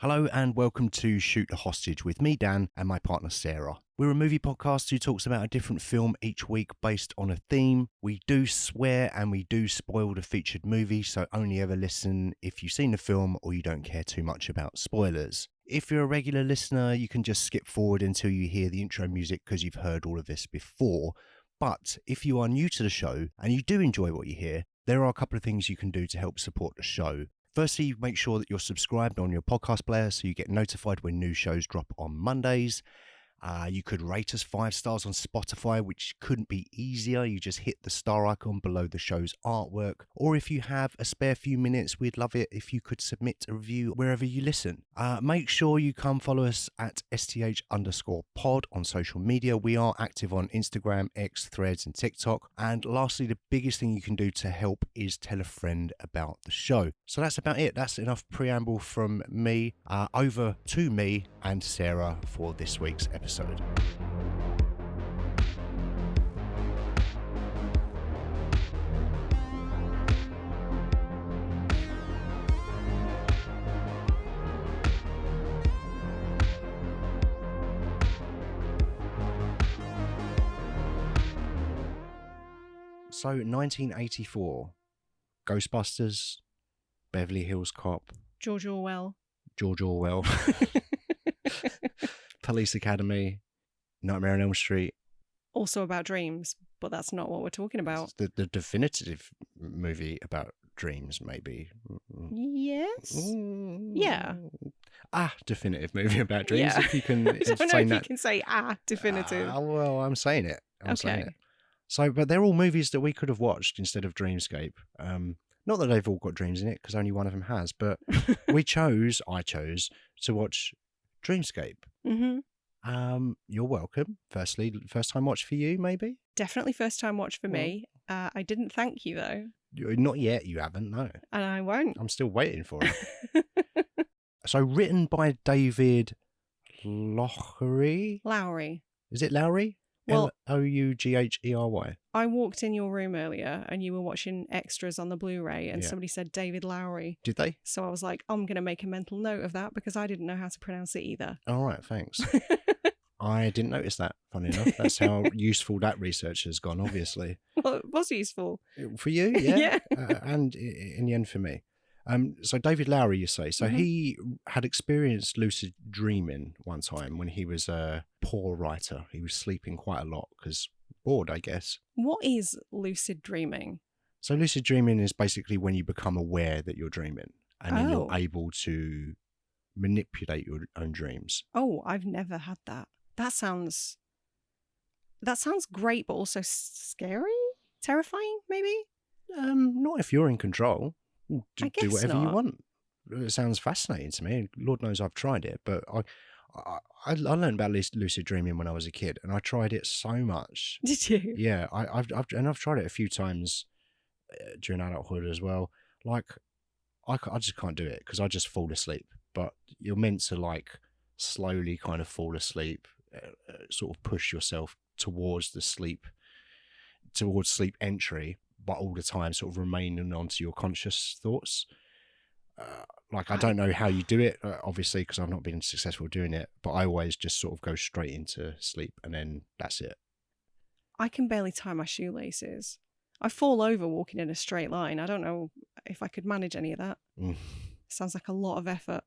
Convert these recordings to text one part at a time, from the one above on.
Hello and welcome to Shoot the Hostage with me, Dan, and my partner, Sarah. We're a movie podcast who talks about a different film each week based on a theme. We do swear and we do spoil the featured movie, so only ever listen if you've seen the film or you don't care too much about spoilers. If you're a regular listener, you can just skip forward until you hear the intro music because you've heard all of this before. But if you are new to the show and you do enjoy what you hear, there are a couple of things you can do to help support the show. Firstly, make sure that you're subscribed on your podcast player so you get notified when new shows drop on Mondays. You could rate us 5 stars on Spotify, which couldn't be easier. You just hit the star icon below the show's artwork. Or if you have a spare few minutes, we'd love it if you could submit a review wherever you listen. Make sure you come follow us at STH_pod on social media. We are active on Instagram, X, Threads, and TikTok. And lastly, the biggest thing you can do to help is tell a friend about the show. So that's about it. That's enough preamble from me. Over to me and Sarah for this week's episode. So 1984, Ghostbusters, Beverly Hills Cop, George Orwell, Police Academy, Nightmare on Elm Street. Also about dreams, but that's not what we're talking about. The definitive movie about dreams, maybe. Yes. Yeah. Definitive movie about dreams. Yeah. If you can I don't know say if that. you can say definitive. Well, I'm saying it. Okay. So, but they're all movies that we could have watched instead of Dreamscape. Not that they've all got dreams in it, because only one of them has, but I chose to watch Dreamscape. Mm-hmm. You're welcome. Firstly, first time watch for you, maybe? Definitely first time watch for me. I didn't thank you, though. Not yet, you haven't, no. And I won't. I'm still waiting for it. So, written by David Lowry. Is it Lowry? Well, Loughery. I walked in your room earlier and you were watching extras on the Blu-ray and somebody said David Lowry. Did they? So I was like, I'm going to make a mental note of that because I didn't know how to pronounce it either. All right, thanks. I didn't notice that, funny enough. That's how useful that research has gone, obviously. Well, it was useful. For you, yeah. Yeah. And in the end for me. So David Lowry, you say. So he had experienced lucid dreaming one time when he was a poor writer. He was sleeping quite a lot because bored, I guess. What is lucid dreaming? So lucid dreaming is basically when you become aware that you're dreaming and then you're able to manipulate your own dreams. Oh, I've never had that. That sounds great, but also scary? Terrifying, maybe? Not if you're in control. I guess do whatever not. you want. It sounds fascinating to me. Lord knows I've tried it, but I learned about lucid dreaming when I was a kid, and I tried it so much. Did you? Yeah, I've tried it a few times during adulthood as well. Like, I just can't do it because I just fall asleep. But you're meant to like slowly kind of fall asleep, sort of push yourself towards sleep entry, but all the time sort of remaining onto your conscious thoughts. I don't know how you do it, obviously, because I've not been successful doing it, but I always just sort of go straight into sleep and then that's it. I can barely tie my shoelaces. I fall over walking in a straight line. I don't know if I could manage any of that. Sounds like a lot of effort.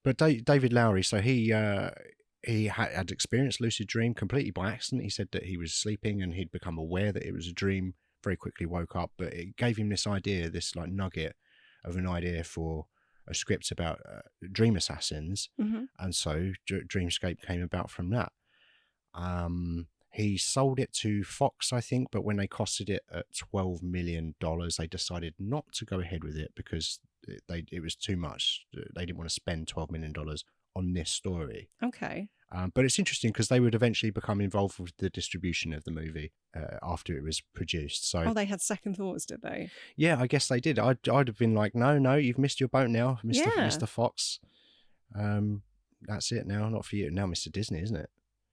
But David Lowry, so he had experienced lucid dream completely by accident. He said that he was sleeping and he'd become aware that it was a dream, very quickly woke up, but it gave him this idea, this like nugget of an idea for a script about dream assassins. And so Dreamscape came about from that. He sold it to Fox, I think, but when they costed it at $12 million, they decided not to go ahead with it because it was too much. They didn't want to spend $12 million on this story. Okay. But it's interesting because they would eventually become involved with the distribution of the movie after it was produced. So, they had second thoughts, did they? Yeah, I guess they did. I'd have been like, no, you've missed your boat now, Mr. Fox. That's it now, not for you. Now, Mr. Disney, isn't it?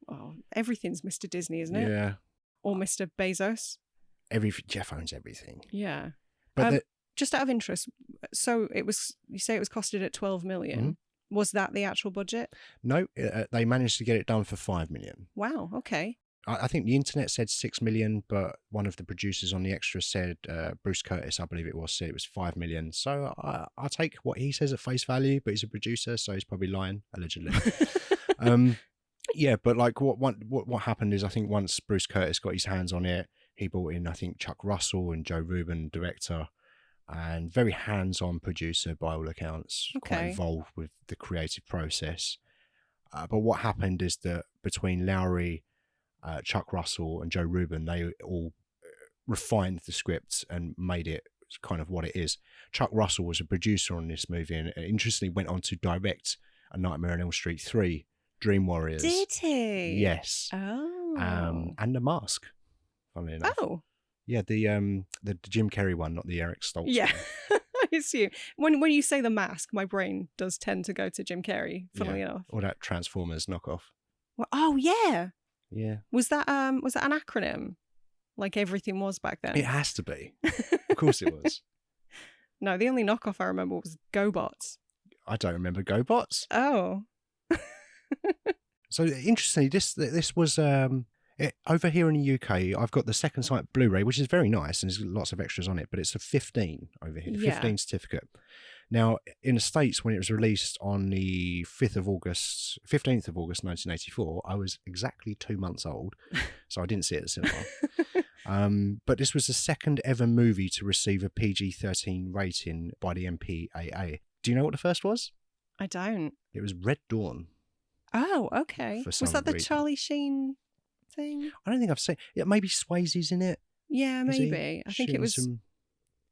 Oh, everything's Mr. Disney, isn't it? Yeah. Or Mr. Bezos. Jeff owns everything. Yeah. But just out of interest, so you say it was costed at $12 million. Was that the actual budget? No, they managed to get it done for 5 million. Wow, okay. I think the internet said 6 million, but one of the producers on the extra said, Bruce Curtis, I believe it was, said it was 5 million. So I'll take what he says at face value, but he's a producer, so he's probably lying, allegedly. Yeah, but like what happened is, I think once Bruce Curtis got his hands on it, he brought in, I think, Chuck Russell and Joe Rubin, director, and very hands-on producer by all accounts, quite involved with the creative process. But what happened is that between Lowry, Chuck Russell and Joe Rubin, they all refined the script and made it kind of what it is. Chuck Russell was a producer on this movie and interestingly went on to direct A Nightmare on Elm Street 3, Dream Warriors. Did he? Yes. Oh. And The Mask, funnily enough. Oh. Yeah, the Jim Carrey one, not the Eric Stoltz Yeah. one. I assume. When you say The Mask, my brain does tend to go to Jim Carrey, funnily enough. Or that Transformers knockoff. Well, oh, yeah. Yeah. Was that an acronym? Like everything was back then? It has to be. Of course it was. No, the only knockoff I remember was GoBots. I don't remember GoBots. Oh. So interestingly, this was over here in the UK. I've got the second sight Blu-ray, which is very nice, and there's lots of extras on it. But it's a 15 over here, 15 certificate. Now, in the States, when it was released on the 15th of August, 1984, I was exactly 2 months old, so I didn't see it at the cinema. But this was the second ever movie to receive a PG-13 rating by the MPAA. Do you know what the first was? I don't. It was Red Dawn. Oh, okay. Was that the reason. Charlie Sheen thing? I don't think I've seen it. Maybe Swayze's in it. Yeah, maybe. I think it was. Some...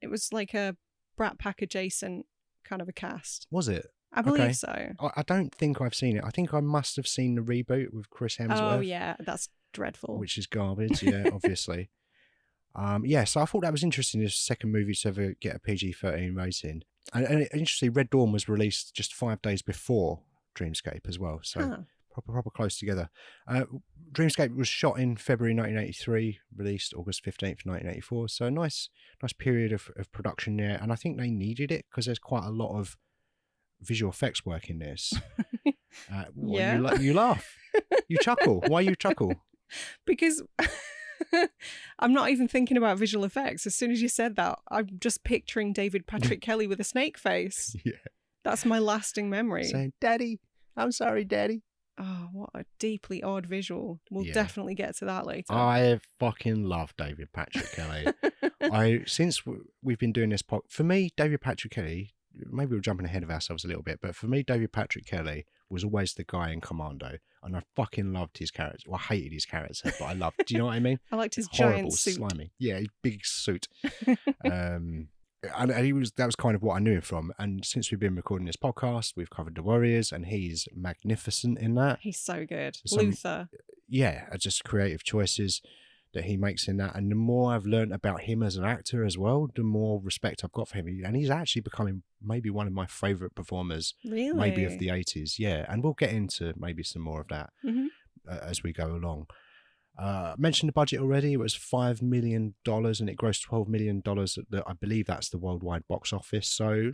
It was like a Brat Pack adjacent kind of a cast. Was it? I believe so. I don't think I've seen it. I think I must have seen the reboot with Chris Hemsworth. Oh yeah, that's dreadful. Which is garbage. Yeah, obviously. Yeah, so I thought that was interesting. This second movie to ever get a PG-13 rating, and interestingly, Red Dawn was released just 5 days before Dreamscape as well. So proper close together. Dreamscape was shot in February 1983, released August 15th, 1984. So a nice period of production there, and I think they needed it because there's quite a lot of visual effects work in this. Yeah. You laugh, you chuckle. Why you chuckle? Because I'm not even thinking about visual effects. As soon as you said that, I'm just picturing David Patrick Kelly with a snake face. Yeah, that's my lasting memory. Saying, "Daddy, I'm sorry, Daddy." Oh, what a deeply odd visual. We'll definitely get to that later. I fucking love David Patrick Kelly. Since we've been doing this for me, David Patrick Kelly, maybe we're jumping ahead of ourselves a little bit, but for me, David Patrick Kelly was always the guy in Commando, and I fucking loved his character. Well, I hated his character, but I loved. Do you know what I mean? I liked his horrible, giant suit. Slimy. Yeah, his big suit. And that was kind of what I knew him from. And since we've been recording this podcast, we've covered The Warriors, and he's magnificent in that. He's so good. Luther. Yeah, just creative choices that he makes in that. And the more I've learned about him as an actor as well, the more respect I've got for him. And he's actually becoming maybe one of my favourite performers, really? Maybe of the 80s. Yeah, and we'll get into maybe some more of that as we go along. Mentioned the budget already. It was $5 million and it grossed $12 million. I believe that's the worldwide box office. So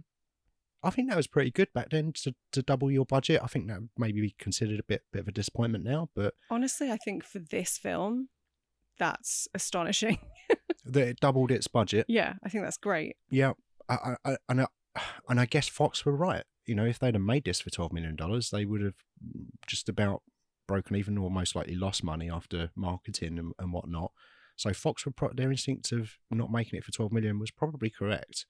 I think that was pretty good back then to double your budget. I think that maybe be considered a bit of a disappointment now. But honestly, I think for this film, that's astonishing. that it doubled its budget. Yeah, I think that's great. Yeah, and I guess Fox were right. You know, if they'd have made this for $12 million, they would have just about broken even, or most likely lost money after marketing and whatnot. So Fox their instinct of not making it for 12 million was probably correct,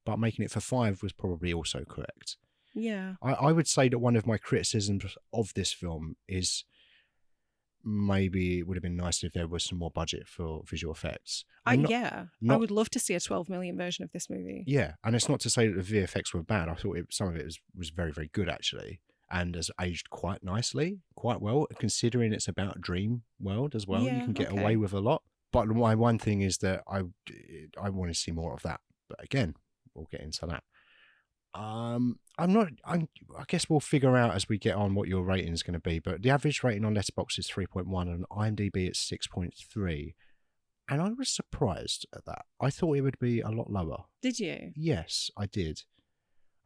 but making it for 5 was probably also correct. Yeah. I would say that one of my criticisms of this film is maybe it would have been nice if there was some more budget for visual effects. I would love to see a 12 million version of this movie. Yeah, and it's not to say that the VFX were bad. I thought some of it was very, very good actually, and has aged quite nicely, quite well, considering it's about a dream world as well. Yeah, you can get away with a lot. But my one thing is that I want to see more of that. But again, we'll get into that. I guess we'll figure out as we get on what your rating is going to be. But the average rating on Letterboxd is 3.1 and on IMDb it's 6.3. And I was surprised at that. I thought it would be a lot lower. Did you? Yes, I did.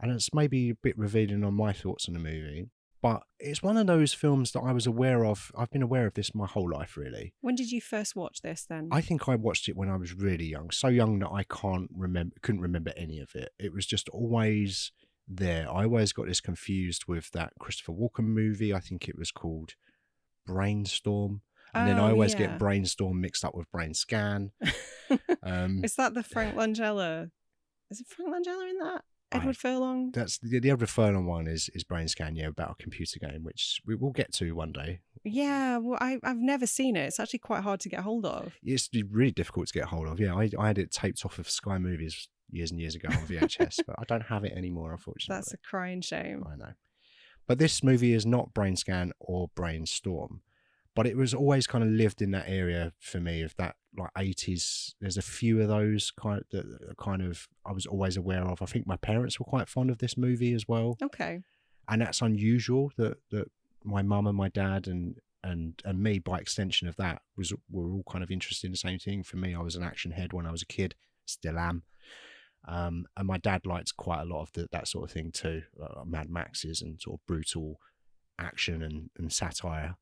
And it's maybe a bit revealing on my thoughts on the movie. But it's one of those films that I was aware of. I've been aware of this my whole life, really. When did you first watch this then? I think I watched it when I was really young. So young that I couldn't remember any of it. It was just always there. I always got this confused with that Christopher Walken movie. I think it was called Brainstorm. And then I always get Brainstorm mixed up with Brain Scan. Is that the Frank Langella? Is it Frank Langella in that? Edward Furlong? That's the Edward Furlong one is Brain Scan, yeah, about a computer game, which we will get to one day. Yeah, well, I've never seen it. It's actually quite hard to get hold of. It's really difficult to get hold of. Yeah, I had it taped off of Sky Movies years and years ago on VHS, but I don't have it anymore, unfortunately. That's a crying shame. I know. But this movie is not Brain Scan or Brainstorm. But it was always kind of lived in that area for me of that like 80s. There's a few of those kind of I was always aware of. I think my parents were quite fond of this movie as well. Okay. And that's unusual that my mum and my dad and me by extension of that were all kind of interested in the same thing. For me, I was an action head when I was a kid, still am. And my dad liked quite a lot of that sort of thing too, like Mad Maxes and sort of brutal action and satire.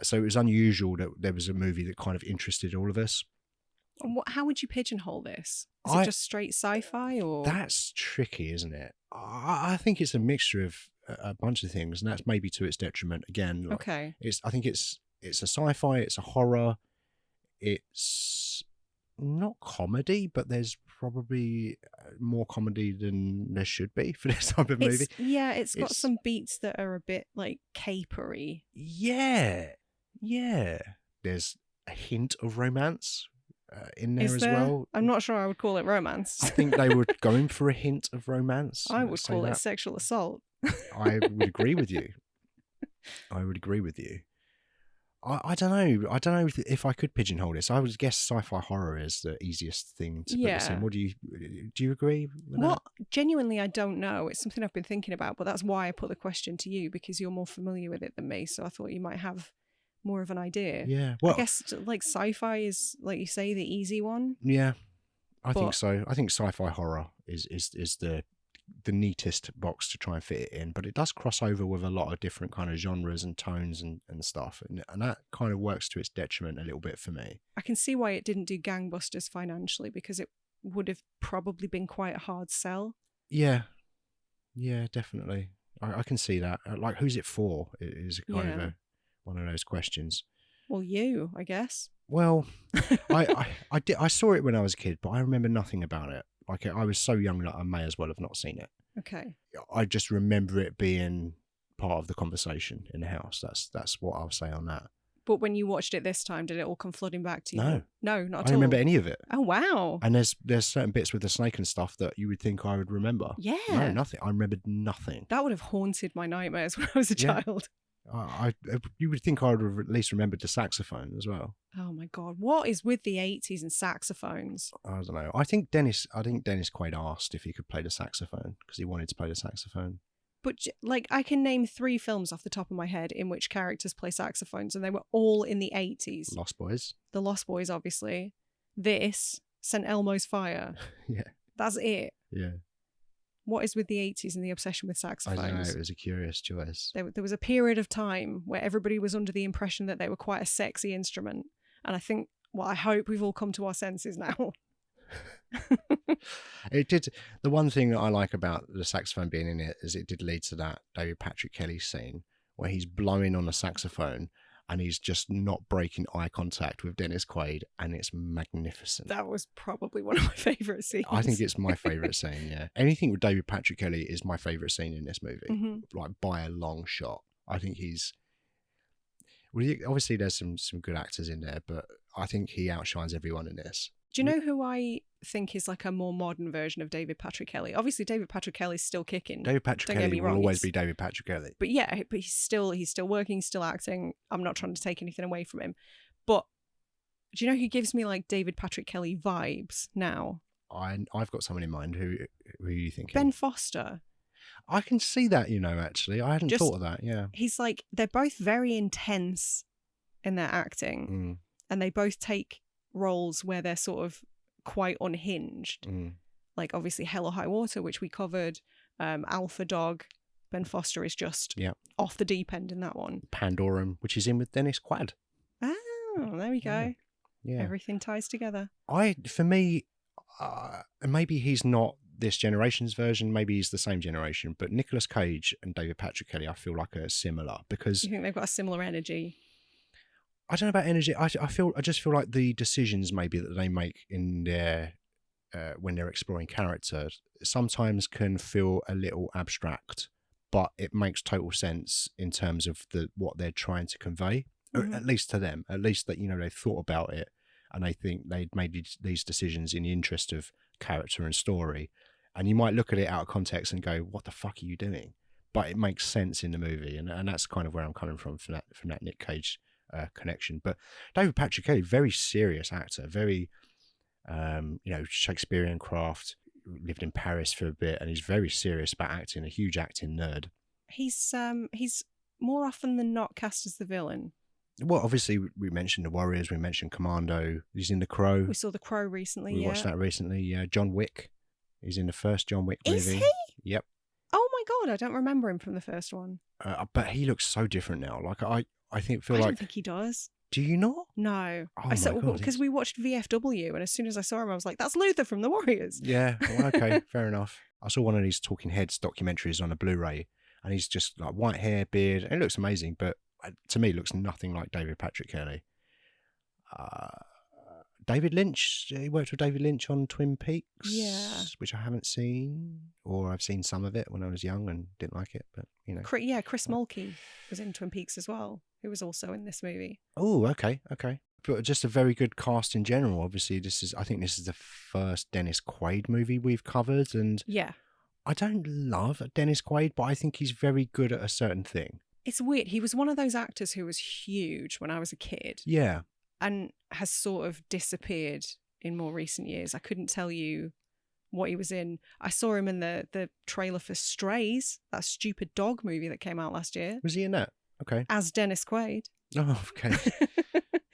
So it was unusual that there was a movie that kind of interested all of us. How would you pigeonhole this? Is it just straight sci-fi or? That's tricky, isn't it? I think it's a mixture of a bunch of things, and that's maybe to its detriment. Again, okay. I think it's a sci-fi, it's a horror, it's not comedy, but there's probably more comedy than there should be for this type of movie. It's got some beats that are a bit like capery. Yeah. There's a hint of romance in there as well. I'm not sure I would call it romance. I think they were going for a hint of romance. I would call it sexual assault. I would agree with you. I don't know. I don't know if I could pigeonhole this. I would guess sci-fi horror is the easiest thing to put this in. What do you agree with that? Genuinely, I don't know. It's something I've been thinking about, but that's why I put the question to you, because you're more familiar with it than me. So I thought you might have more of an idea. Yeah. Well, I guess like sci-fi is, like you say, the easy one. Yeah, I think so. I think sci-fi horror is the neatest box to try and fit it in, but it does cross over with a lot of different kind of genres and tones and stuff, and that kind of works to its detriment a little bit for me. I can see why it didn't do gangbusters financially, because it would have probably been quite a hard sell. Yeah, definitely. I can see that. Like, who's it for? It is kind of one of those questions. Well, you, I guess. Well, I saw it when I was a kid, but I remember nothing about it. Like, I was so young that I may as well have not seen it. Okay. I just remember it being part of the conversation in the house. That's what I'll say on that. But when you watched it this time, did it all come flooding back to you? No, not at all. I don't remember any of it. Oh, wow. And there's certain bits with the snake and stuff that you would think I would remember. Yeah. No, nothing. I remembered nothing. That would have haunted my nightmares when I was a child. You would think I would have at least remembered the saxophone as well. Oh my God. What is with the 80s and saxophones? I don't know. I think Dennis Quaid asked if he could play the saxophone because he wanted to play the saxophone. But like, I can name 3 films off the top of my head in which characters play saxophones, and they were all in the 80s. Lost Boys. The Lost Boys, obviously. This, St. Elmo's Fire. Yeah. That's it. Yeah. What is with the 80s and the obsession with saxophones? I don't know. It was a curious choice. There was a period of time where everybody was under the impression that they were quite a sexy instrument. And I hope we've all come to our senses now. It did. The one thing that I like about the saxophone being in it is it did lead to that David Patrick Kelly scene where he's blowing on a saxophone and he's just not breaking eye contact with Dennis Quaid, and it's magnificent. That was probably one of my favourite scenes. I think it's my favourite scene, yeah. Anything with David Patrick Kelly is my favourite scene in this movie, like by a long shot. I think obviously there's some good actors in there, but I think he outshines everyone in this. Do you know who I think is like a more modern version of David Patrick Kelly? Obviously, David Patrick Kelly's still kicking. David Patrick Kelly will always be David Patrick Kelly. But yeah, but he's still working, still acting. I'm not trying to take anything away from him. But do you know who gives me like David Patrick Kelly vibes now? I've got someone in mind. Who are you thinking? Ben Foster. I can see that, actually. I hadn't thought of that, yeah. He's like, they're both very intense in their acting. And they both take roles where they're sort of quite unhinged. Like obviously Hell or High Water, which we covered, Alpha Dog. Ben Foster is just Yeah. off the deep end in that one. Pandorum, which is in with Dennis Quaid. Oh, there we go. Yeah. Everything ties together. For me, maybe he's not this generation's version, maybe he's the same generation, but Nicolas Cage and David Patrick Kelly, I feel like are similar because You think they've got a similar energy? I don't know about energy. I just feel like the decisions maybe that they make in their when they're exploring character sometimes can feel a little abstract, but it makes total sense in terms of what they're trying to convey, or at least to them, at least that, they've thought about it and they think they'd made these decisions in the interest of character and story. And you might look at it out of context and go, what the fuck are you doing? But it makes sense in the movie. And that's kind of where I'm coming from that Nick Cage connection. But David Patrick Kelly, very serious actor, very, Shakespearean craft, lived in Paris for a bit, and he's very serious about acting, a huge acting nerd. He's more often than not cast as the villain. Well, obviously, we mentioned The Warriors, we mentioned Commando. He's in The Crow. We saw The Crow recently. We watched that recently. John Wick. He's in the first John Wick movie. Is he? Yep. Oh my god, I don't remember him from the first one. But he looks so different now. Like I don't think he does. Do you not? No. Oh my God, because we watched VFW, and as soon as I saw him, I was like, "That's Luther from The Warriors." Yeah. Well, okay. Fair enough. I saw one of these Talking Heads documentaries on a Blu-ray, and he's just like white hair, beard, and it looks amazing. But to me, looks nothing like David Patrick Kelly. David Lynch. He worked with David Lynch on Twin Peaks. Yeah. Which I haven't seen, or I've seen some of it when I was young and didn't like it. But Chris Mulkey was in Twin Peaks as well, who was also in this movie. Oh, okay. But just a very good cast in general. Obviously, I think this is the first Dennis Quaid movie we've covered, and yeah, I don't love Dennis Quaid, but I think he's very good at a certain thing. It's weird. He was one of those actors who was huge when I was a kid. Yeah. And has sort of disappeared in more recent years. I couldn't tell you what he was in. I saw him in the trailer for Strays, that stupid dog movie that came out last year. Was he in that? Okay. As Dennis Quaid. Oh, okay.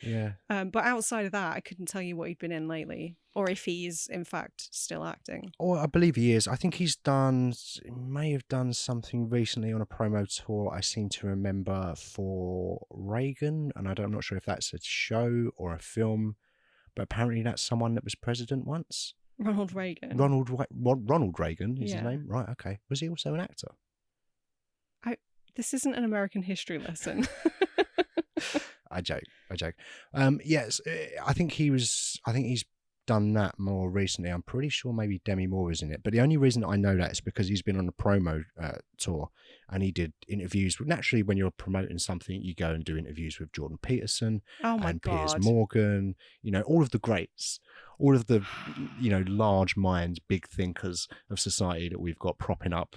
Yeah. But outside of that, I couldn't tell you what he'd been in lately, or if he is in fact still acting. Oh, I believe he is. I think he may have done something recently on a promo tour, I seem to remember, for Reagan, and I'm not sure if that's a show or a film, but apparently that's someone that was president once. Ronald Reagan. Ronald Reagan is his Yeah. name? Right, okay. Was he also an actor? This isn't an American history lesson. I joke. Yes, I think he's done that more recently. I'm pretty sure maybe Demi Moore is in it. But the only reason I know that is because he's been on a promo tour, and he did interviews. Naturally, when you're promoting something, you go and do interviews with Jordan Peterson and Piers Morgan, all of the greats, all of the, large minds, big thinkers of society that we've got propping up.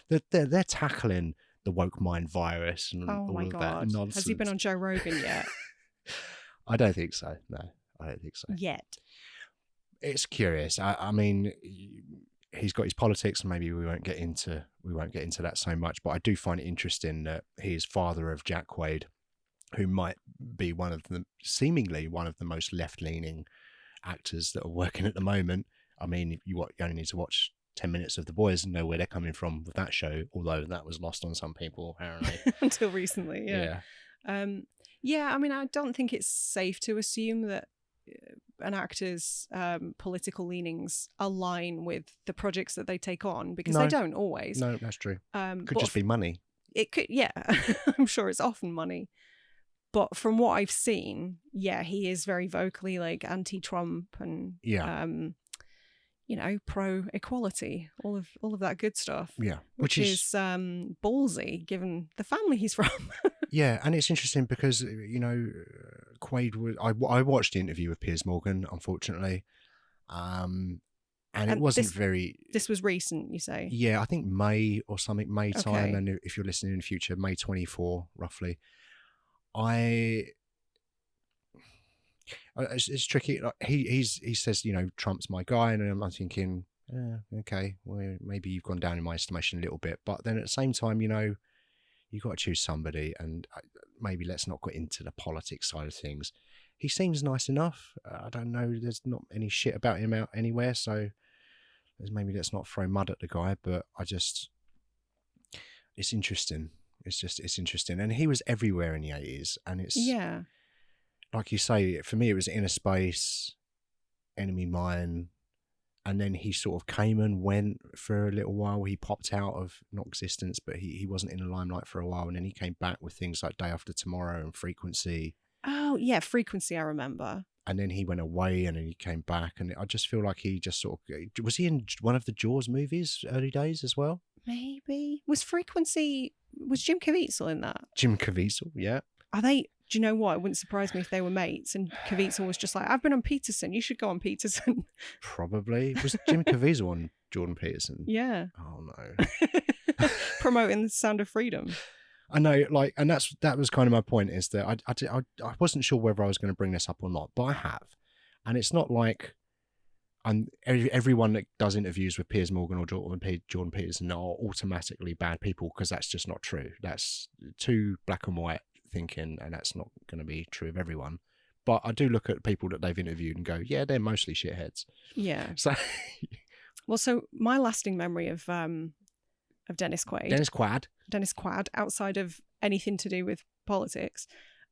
They're tackling the woke mind virus and all of that nonsense. Has he been on Joe Rogan yet? I don't think so. No, I don't think so. Yet. It's curious. I mean, he's got his politics, and maybe we won't get into that so much. But I do find it interesting that he is father of Jack Quaid, who might be seemingly one of the most left-leaning actors that are working at the moment. I mean, you only need to watch 10 minutes of The Boys and know where they're coming from with that show, although that was lost on some people apparently. Until recently, yeah. I mean, I don't think it's safe to assume that an actor's political leanings align with the projects that they take on, because they don't always. No, that's true. Could just be money. It could, yeah. I'm sure it's often money. But from what I've seen, yeah, he is very vocally like anti-Trump and pro-equality, all of that good stuff. Yeah. Which is ballsy, given the family he's from. Yeah, and it's interesting because, Quaid was... I watched the interview with Piers Morgan, unfortunately, and it wasn't very... This was recent, you say? Yeah, I think May or something, May time, and if you're listening in the future, May 24, roughly. It's tricky. He says, Trump's my guy, and I'm thinking, okay, well, maybe you've gone down in my estimation a little bit. But then at the same time, you've got to choose somebody, and maybe let's not get into the politics side of things. He seems nice enough. I don't know. There's not any shit about him out anywhere, so maybe let's not throw mud at the guy, but it's interesting. It's interesting. And he was everywhere in the 80s. And it's, like you say, for me, it was Inner Space, Enemy Mine. And then he sort of came and went for a little while. He popped out of not existence, but he wasn't in the limelight for a while. And then he came back with things like Day After Tomorrow and Frequency. Oh, yeah, Frequency, I remember. And then he went away and then he came back. And I just feel like he just sort of... Was he in one of the Jaws movies early days as well? Maybe. Was Jim Caviezel in that? Jim Caviezel, yeah. Are they... Do you know what? It wouldn't surprise me if they were mates and Caviezel was just like, I've been on Peterson. You should go on Peterson. Probably. Was Jim Caviezel on Jordan Peterson? Yeah. Oh, no. Promoting the Sound of Freedom. I know, like, and that was kind of my point, is that I wasn't sure whether I was going to bring this up or not, but I have. And it's not like everyone that does interviews with Piers Morgan or Jordan Peterson are automatically bad people, because that's just not true. That's too black and white thinking, and that's not going to be true of everyone. But I do look at people that they've interviewed and go, yeah, they're mostly shitheads. Yeah. So, well, so my lasting memory of Dennis Quaid, outside of anything to do with politics,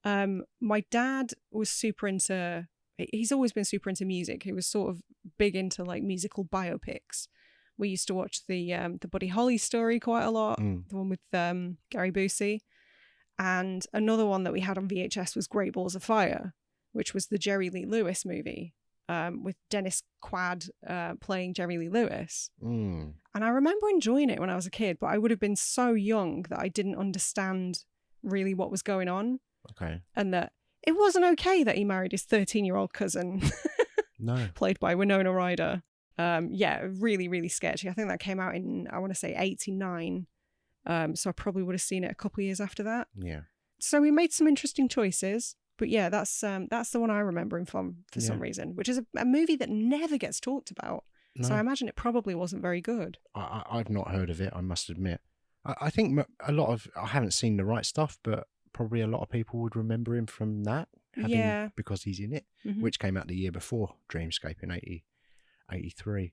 my dad was super into. He's always been super into music. He was sort of big into like musical biopics. We used to watch the Buddy Holly story quite a lot, the one with Gary Busey. And another one that we had on VHS was Great Balls of Fire, which was the Jerry Lee Lewis movie, with Dennis Quaid playing Jerry Lee Lewis. And I remember enjoying it when I was a kid, but I would have been so young that I didn't understand really what was going on. Okay. And that it wasn't okay that he married his 13-year-old cousin. No. Played by Winona Ryder. Yeah, really, really sketchy. I think that came out in, I want to say, 89. So I probably would have seen it a couple of years after that. Yeah. So we made some interesting choices. But yeah, that's the one I remember him from for some reason, which is a movie that never gets talked about. No. So I imagine it probably wasn't very good. I've not heard of it, I must admit. I think I haven't seen The Right Stuff, but probably a lot of people would remember him from that. Because he's in it, which came out the year before Dreamscape in 83.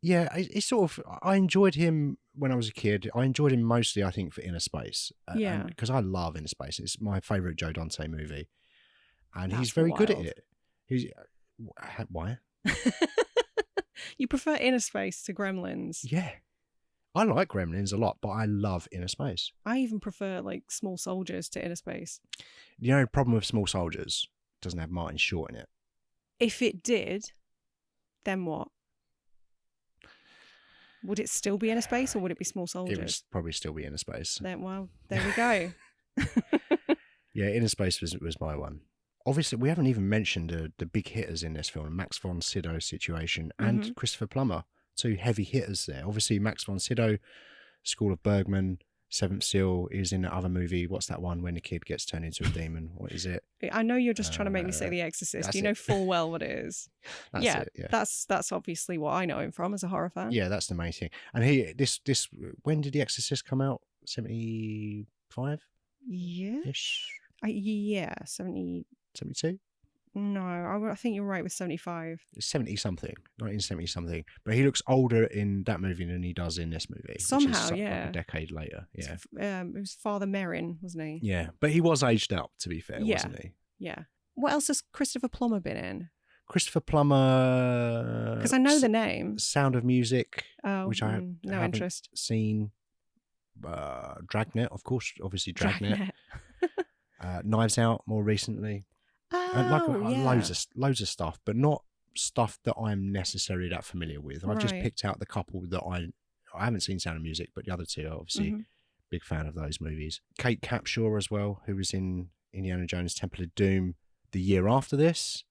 Yeah, it's sort of, I enjoyed him when I was a kid. I enjoyed him mostly, I think, for Inner Space. Because I love Inner Space. It's my favourite Joe Dante movie. And he's very good at it. Why? You prefer Inner Space to Gremlins? Yeah. I like Gremlins a lot, but I love Inner Space. I even prefer, like, Small Soldiers to Inner Space. The only problem with Small Soldiers, it doesn't have Martin Short in it. If it did, then what? Would it still be Inner Space, or would it be Small Soldiers? It would probably still be Inner Space. Well, there we go. Yeah, Inner Space was my one. Obviously, we haven't even mentioned the big hitters in this film, Max von Sydow situation and Christopher Plummer, two heavy hitters there. Obviously, Max von Sydow, School of Bergman, Seventh Seal, is in the other movie. What's that one when the kid gets turned into a demon? What is it? I know you're just trying to make me say The Exorcist. You know full well what it is. Yeah. That's obviously what I know him from as a horror fan. Yeah, that's the main thing. And this when did The Exorcist come out? 75? Yeah. Ish. Yeah, 70. 72? No, I think you're right with 75. 70-something, 1970-something. But he looks older in that movie than he does in this movie. Somehow, which is yeah. Like a decade later, yeah. It was Father Merrin, wasn't he? Yeah, but he was aged up, to be fair, wasn't he? Yeah. What else has Christopher Plummer been in? Christopher Plummer... Because I know the name. Sound of Music, which I haven't seen. Dragnet, of course, obviously Dragnet. Knives Out more recently. Loads of stuff, but not stuff that I'm necessarily that familiar with. I've just picked out the couple that I haven't seen Sound of Music, but the other two are obviously big fan of those movies. Kate Capshaw as well, who was in Indiana Jones Temple of Doom the year after this.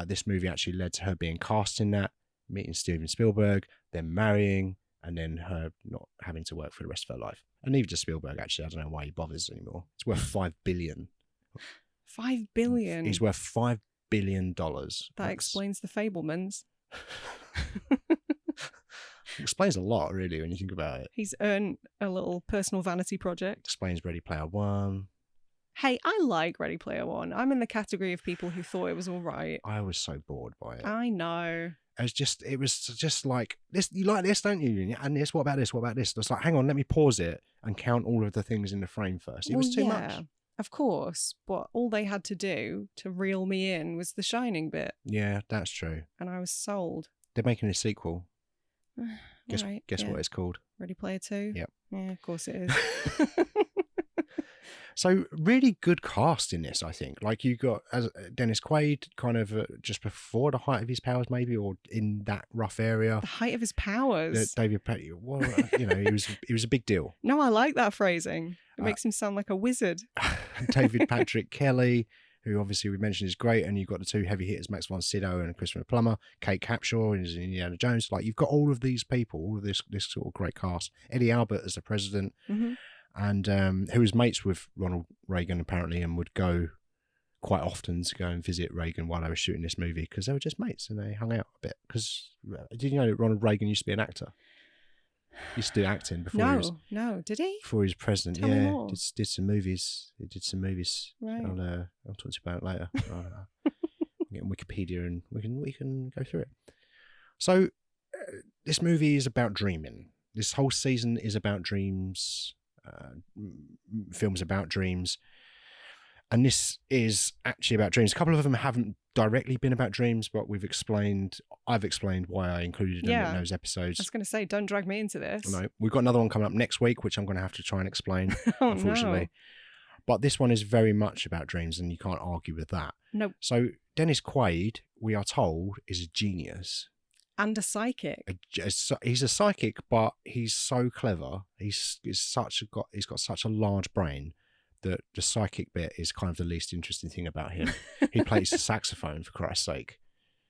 This movie actually led to her being cast in that, meeting Steven Spielberg, then marrying, and then her not having to work for the rest of her life. And neither does Spielberg, actually. I don't know why he bothers anymore. It's worth $5 billion. $5 billion? He's worth $5 billion. That explains The Fabelmans. Explains a lot, really, when you think about it. He's earned a little personal vanity project. Explains Ready Player One. Hey, I like Ready Player One. I'm in the category of people who thought it was all right. I was so bored by it. I know. it was just like, this, you like this, don't you? And this, what about this? What about this? It's like, hang on, let me pause it and count all of the things in the frame first. It was too much. Of course, but all they had to do to reel me in was the Shining bit. Yeah, that's true. And I was sold. They're making a sequel. Guess what it's called? Ready Player 2? Yep. Yeah, of course it is. So really good cast in this, I think. Like, you got as Dennis Quaid kind of just before the height of his powers, maybe, or in that rough area. The height of his powers. David Petty, well, he was a big deal. No, I like that phrasing. It makes him sound like a wizard. David Patrick Kelly, who obviously we mentioned is great, and you've got the two heavy hitters, Max von Sydow and Christopher Plummer. Kate Capshaw is Indiana Jones. Like, you've got all of these people, all of this sort of great cast. Eddie Albert as the president. Mm-hmm. And who was mates with Ronald Reagan, apparently, and would go quite often to go and visit Reagan while they were shooting this movie, because they were just mates and they hung out a bit. Because did you know that Ronald Reagan used to be an actor? He used to do acting before did he? Before he was president. Tell me more. Did some movies. He did some movies. Right. I'll talk to you about it later. Get on Wikipedia and we can go through it. So this movie is about dreaming. This whole season is about dreams. Films about dreams, and this is actually about dreams. A couple of them haven't directly been about dreams, but I've explained why I included them in those episodes. I was going to say, don't drag me into this. No, we've got another one coming up next week, which I'm going to have to try and explain, unfortunately. No. But this one is very much about dreams, and you can't argue with that. Nope. So Dennis Quaid, we are told, is a genius. And a psychic. He's a psychic, but he's so clever. He's got such a large brain that the psychic bit is kind of the least interesting thing about him. He plays the saxophone, for Christ's sake.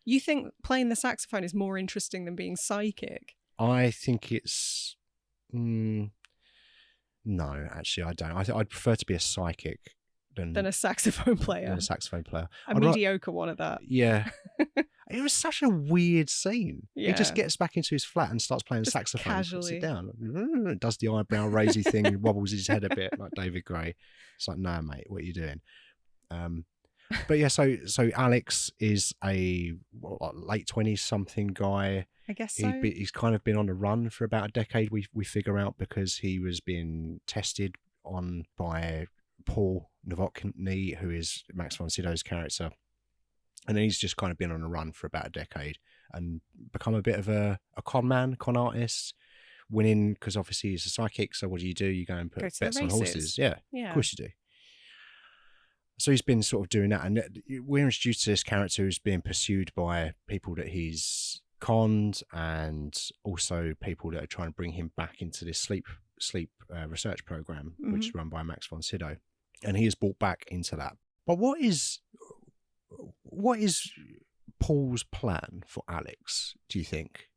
You think playing the saxophone is more interesting than being psychic? I think it's... no, actually, I don't. I'd prefer to be a psychic than a saxophone player. A mediocre one at that. Yeah. It was such a weird scene. Yeah. He just gets back into his flat and starts playing the saxophone. Casually. Sit down. Does the eyebrow raisy thing, wobbles his head a bit like David Gray. It's like, no, mate, what are you doing? But yeah, so Alex is a late 20s something guy. I guess so. He's kind of been on the run for about a decade, we figure out, because he was being tested on by Paul Novotny, who is Max von Sydow's character. And then he's just kind of been on a run for about a decade and become a bit of a con artist, winning, because obviously he's a psychic. So what do? You go and put bets on horses. Yeah, of course you do. So he's been sort of doing that. And we're introduced to this character who's being pursued by people that he's conned, and also people that are trying to bring him back into this sleep research program, which is run by Max von Sydow. And he is brought back into that. But what is Paul's plan for Alex, do you think?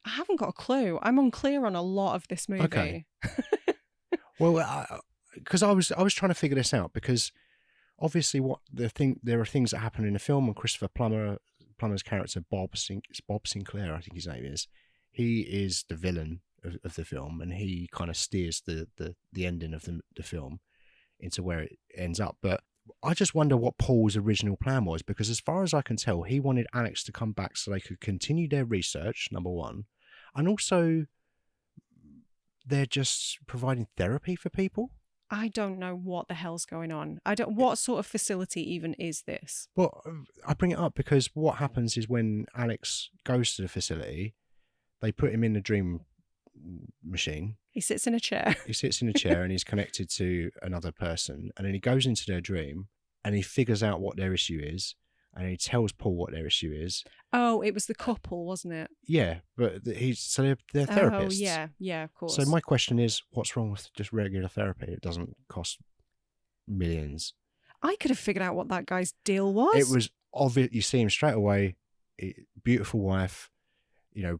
I haven't got a clue. I'm unclear on a lot of this movie. Okay. Well, because I was trying to figure this out, because obviously there are things that happen in the film, and Christopher Plummer's character, Bob Sinclair, I think his name is, he is the villain of the film, and he kind of steers the ending of the film into where it ends up. But I just wonder what Paul's original plan was, because as far as I can tell, he wanted Alex to come back so they could continue their research, number one, and also they're just providing therapy for people. I don't know what the hell's going on. What sort of facility even is this? Well, I bring it up because what happens is when Alex goes to the facility, they put him in the dream machine. He sits in a chair. And he's connected to another person, and then he goes into their dream and he figures out what their issue is, and he tells Paul what their issue is. Oh, it was the couple, wasn't it? Yeah, but they're therapists. Oh, yeah, of course. So my question is, what's wrong with just regular therapy? It doesn't cost millions. I could have figured out what that guy's deal was. It was obvious. You see him straight away. Beautiful wife,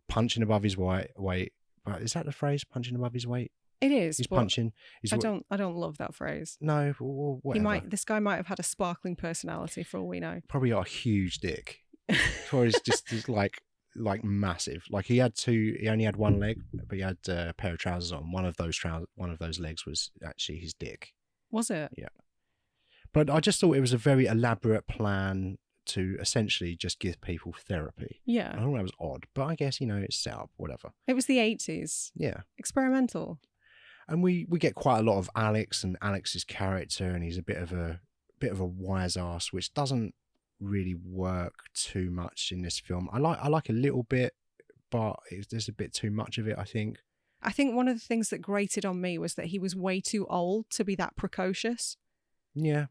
punching above his weight. Is that the phrase? Punching above his weight? It is. He's punching. I don't love that phrase. No, whatever. This guy might have had a sparkling personality for all we know. Probably got a huge dick. Or he's just like massive. Like he only had one leg, but he had a pair of trousers on. One of those legs was actually his dick. Was it? Yeah. But I just thought it was a very elaborate plan to essentially just give people therapy. Yeah. I thought that was odd, but I guess, it's set up, whatever. It was the 80s. Yeah. Experimental. And we get quite a lot of Alex and Alex's character, and he's a bit of a wise ass, which doesn't really work too much in this film. I like a little bit, but there's a bit too much of it, I think. I think one of the things that grated on me was that he was way too old to be that precocious. Yeah.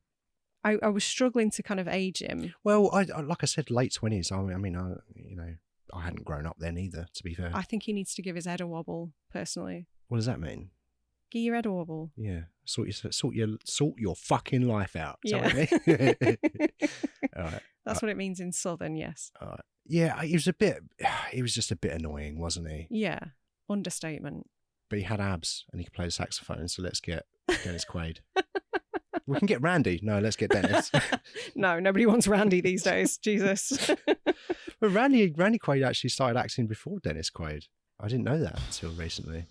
I was struggling to kind of age him. Well, I like I said, late 20s. I hadn't grown up then either, to be fair. I think he needs to give his head a wobble, personally. What does that mean? Give your head a wobble. Yeah. Sort your fucking life out. Is Yeah. that what I mean? All right. That's what it means in Southern, yes. All right. Yeah, he was just a bit annoying, wasn't he? Yeah. Understatement. But he had abs and he could play the saxophone, so let's get Dennis Quaid. We can get Randy. No, let's get Dennis. No, nobody wants Randy these days. Jesus. But Randy Quaid actually started acting before Dennis Quaid. I didn't know that until recently.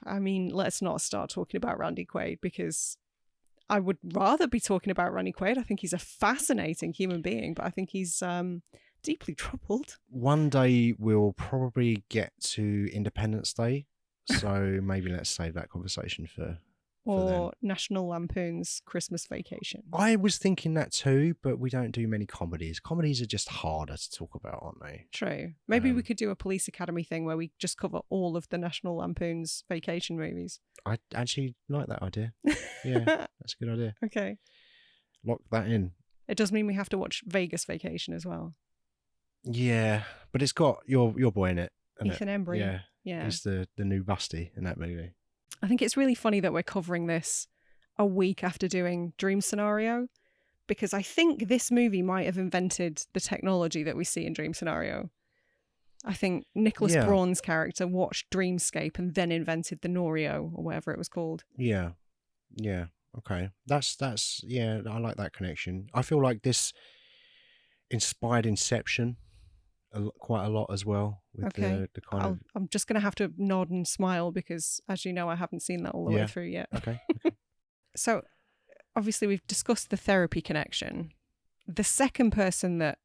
I mean, let's not start talking about Randy Quaid, because I would rather be talking about Randy Quaid. I think he's a fascinating human being, but I think he's deeply troubled. One day we'll probably get to Independence Day, so maybe let's save that conversation for Or National Lampoon's Christmas Vacation. I was thinking that too, but we don't do many comedies. Comedies are just harder to talk about, aren't they? True. Maybe we could do a Police Academy thing where we just cover all of the National Lampoon's Vacation movies. I actually like that idea. Yeah, that's a good idea. Okay. Lock that in. It does mean we have to watch Vegas Vacation as well. Yeah, but it's got your boy in it. Ethan Embry. Yeah. Yeah. He's the new Busty in that movie. I think it's really funny that we're covering this a week after doing Dream Scenario, because I think this movie might have invented the technology that we see in Dream Scenario. I think Nicholas Braun's character watched Dreamscape and then invented the Norio, or whatever it was called. Yeah. Yeah. Okay. That's yeah, I like that connection. I feel like this inspired Inception quite a lot as well. With the kind of... I'm just going to have to nod and smile because, as you know, I haven't seen that all the way through yet. Okay. So, obviously, we've discussed the therapy connection. The second person that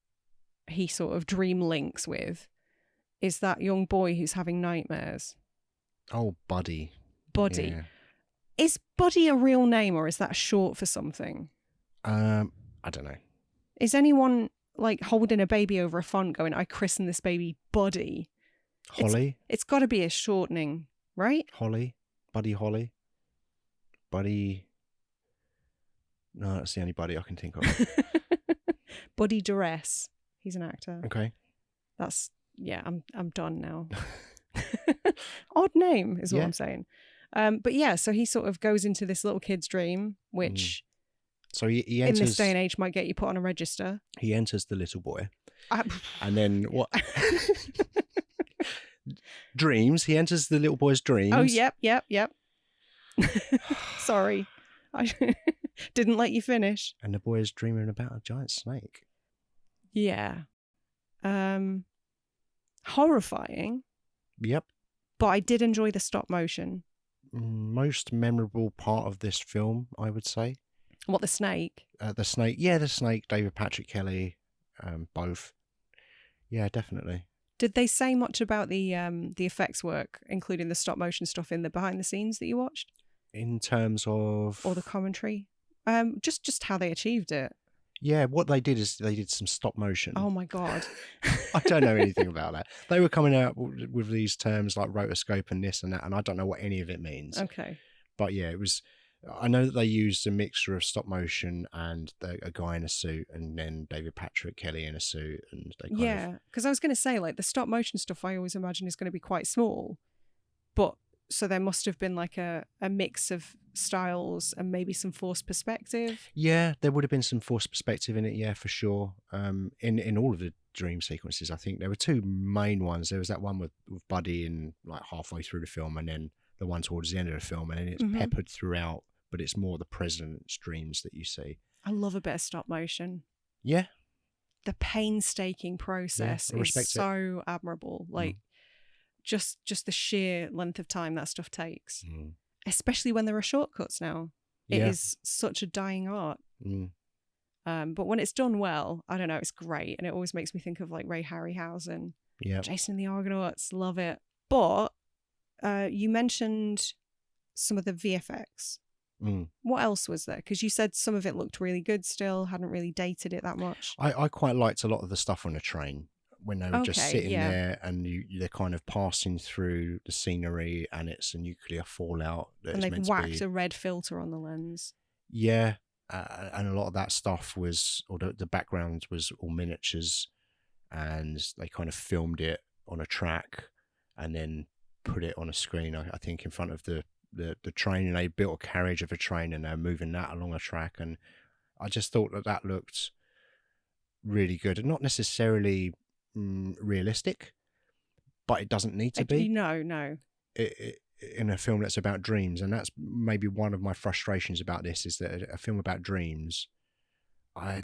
he sort of dream links with is that young boy who's having nightmares. Oh, Buddy. Buddy. Yeah. Is Buddy a real name, or is that short for something? I don't know. Is anyone like holding a baby over a font going, I christen this baby Buddy? Holly? It's got to be a shortening, right? Holly? Buddy Holly? Buddy... No, that's the only Buddy I can think of. Buddy Duress. He's an actor. Okay. That's... Yeah, I'm done now. Odd name is what I'm saying. But yeah, so he sort of goes into this little kid's dream, which... So he enters, in this day and age might get you put on a register. He enters the little boy. And then what? Dreams. He enters the little boy's dreams. Oh, yep. Sorry. I didn't let you finish. And the boy is dreaming about a giant snake. Yeah. Horrifying. Yep. But I did enjoy the stop motion. Most memorable part of this film, I would say. What, the snake? The snake. Yeah, the snake. David Patrick Kelly. Both. Yeah, definitely. Did they say much about the effects work, including the stop motion stuff in the behind the scenes that you watched? In terms of... Or the commentary? Just how they achieved it. Yeah, what they did is they did some stop motion. Oh my God. I don't know anything about that. They were coming out with these terms like rotoscope and this and that, and I don't know what any of it means. Okay. But yeah, it was... I know that they used a mixture of stop motion and a guy in a suit, and then David Patrick Kelly in a suit, and they because I was going to say, like, the stop motion stuff I always imagine is going to be quite small, but so there must have been like a mix of styles and maybe some forced perspective. Yeah, there would have been some forced perspective in it, yeah, for sure. In all of the dream sequences, I think there were two main ones. There was that one with Buddy in like halfway through the film, and then the one towards the end of the film, and then it's peppered throughout, but it's more the president's dreams that you see. I love a bit of stop motion. Yeah. The painstaking process is so admirable. Like, just the sheer length of time that stuff takes. Especially when there are shortcuts now. It is such a dying art. But when it's done well, I don't know, it's great. And it always makes me think of like Ray Harryhausen, Jason and the Argonauts, love it. But you mentioned some of the VFX. What else was there? Because you said some of it looked really good still, hadn't really dated it that much. I quite liked a lot of the stuff on the train when they were just sitting there and they're kind of passing through the scenery and it's a nuclear fallout. And they've whacked a red filter on the lens. Yeah. And a lot of that stuff was, or the background was all miniatures, and they kind of filmed it on a track and then put it on a screen, I think, in front of the train, and they built a carriage of a train and they're moving that along a track. And I just thought that looked really good, and not necessarily realistic, but it doesn't need to be. No. In a film that's about dreams, and that's maybe one of my frustrations about this, is that a film about dreams,